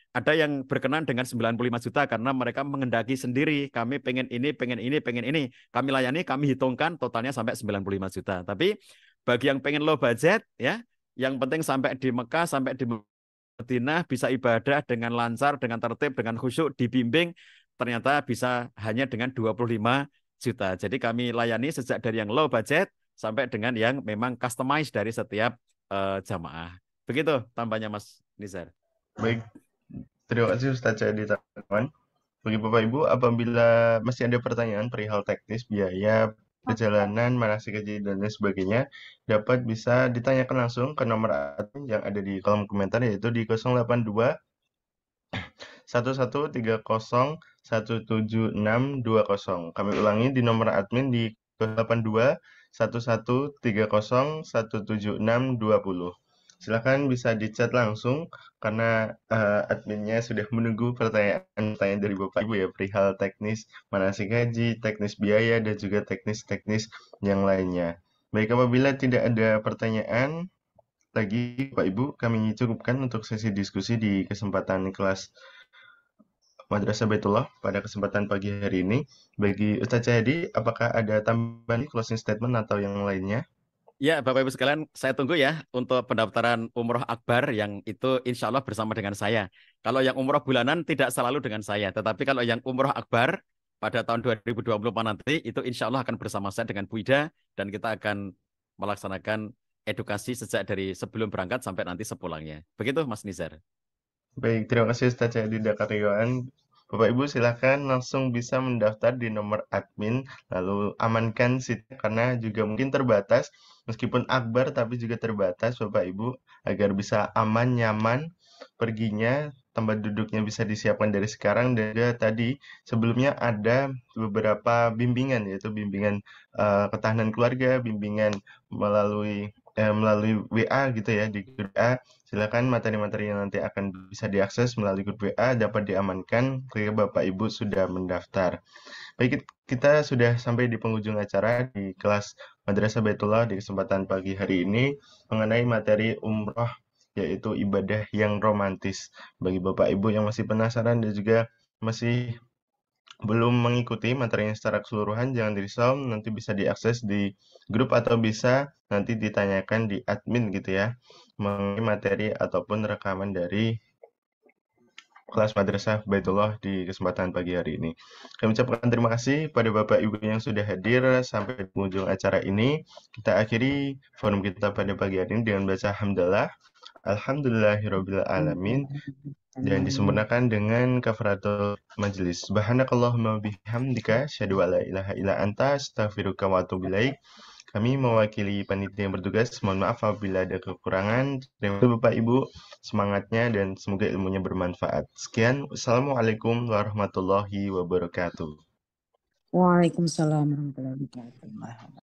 ada yang berkenan dengan 95 juta karena mereka mengendaki sendiri. Kami pengen ini, pengen ini, pengen ini. Kami layani, kami hitungkan totalnya sampai 95 juta. Tapi bagi yang pengen low budget, ya, yang penting sampai di Mekah, sampai di Madinah, bisa ibadah dengan lancar, dengan tertib, dengan khusyuk, dibimbing, ternyata bisa hanya dengan 25 juta. Jadi kami layani sejak dari yang low budget sampai dengan yang memang customize dari setiap jamaah. Begitu tambahnya Mas Nizar.
Baik, terima kasih Ustaz Jadi Tarwan. Bagi Bapak Ibu, apabila masih ada pertanyaan perihal teknis, biaya, perjalanan, manasik haji, dan lain sebagainya, dapat bisa ditanyakan langsung ke nomor admin yang ada di kolom komentar, yaitu di 082 1130 17620. Kami ulangi di nomor admin di 082 1130 17620. Silakan bisa di chat langsung karena adminnya sudah menunggu pertanyaan-pertanyaan dari Bapak Ibu ya perihal teknis manasik haji, teknis biaya, dan juga teknis-teknis yang lainnya. Baik, apabila tidak ada pertanyaan lagi Bapak Ibu, kami cukupkan untuk sesi diskusi di kesempatan kelas Madrasah Baitullah pada kesempatan pagi hari ini. Bagi Ustaz Cahyadi, apakah ada tambahan closing statement atau yang lainnya?
Ya, Bapak Ibu sekalian, saya tunggu ya untuk pendaftaran umroh akbar yang itu insya Allah bersama dengan saya. Kalau yang umroh bulanan tidak selalu dengan saya, tetapi kalau yang umroh akbar pada tahun 2024 nanti itu insya Allah akan bersama saya dengan Bu Ida dan kita akan melaksanakan edukasi sejak dari sebelum berangkat sampai nanti sepulangnya. Begitu Mas Nizar.
Baik, terima kasih Ustaz Cahyadi Dakaryawan. Bapak Ibu silakan langsung bisa mendaftar di nomor admin, lalu amankan situ karena juga mungkin terbatas, meskipun akbar tapi juga terbatas Bapak Ibu, agar bisa aman, nyaman perginya, tempat duduknya bisa disiapkan dari sekarang, dan juga tadi sebelumnya ada beberapa bimbingan, yaitu bimbingan ketahanan keluarga, bimbingan melalui WA gitu ya, di grup WA. Silakan materi-materi yang nanti akan bisa diakses melalui grup WA dapat diamankan ketika Bapak Ibu sudah mendaftar. Baik, kita sudah sampai di penghujung acara di kelas Madrasah Baitullah di kesempatan pagi hari ini mengenai materi umroh, yaitu ibadah yang romantis. Bagi Bapak Ibu yang masih penasaran dan juga masih belum mengikuti materinya secara keseluruhan, jangan dirisau, nanti bisa diakses di grup atau bisa nanti ditanyakan di admin gitu ya, mengenai materi ataupun rekaman dari kelas Madrasah Baitullah di kesempatan pagi hari ini. Kami ucapkan terima kasih pada Bapak Ibu yang sudah hadir sampai di ujung acara ini. Kita akhiri forum kita pada pagi hari ini dengan baca hamdalah. Alhamdulillahirabbil alamin. Dan disempurnakan dengan kafaratul majelis. Subhanakallahumma bihamdika asyhadu an la ilaha illa anta astaghfiruka wa atubu ilaik. Kami mewakili panitia yang bertugas. Mohon maaf apabila ada kekurangan. Terima kasih Bapak Ibu semangatnya dan semoga ilmunya bermanfaat. Sekian. Wassalamualaikum warahmatullahi wabarakatuh.
Waalaikumsalam warahmatullahi wabarakatuh.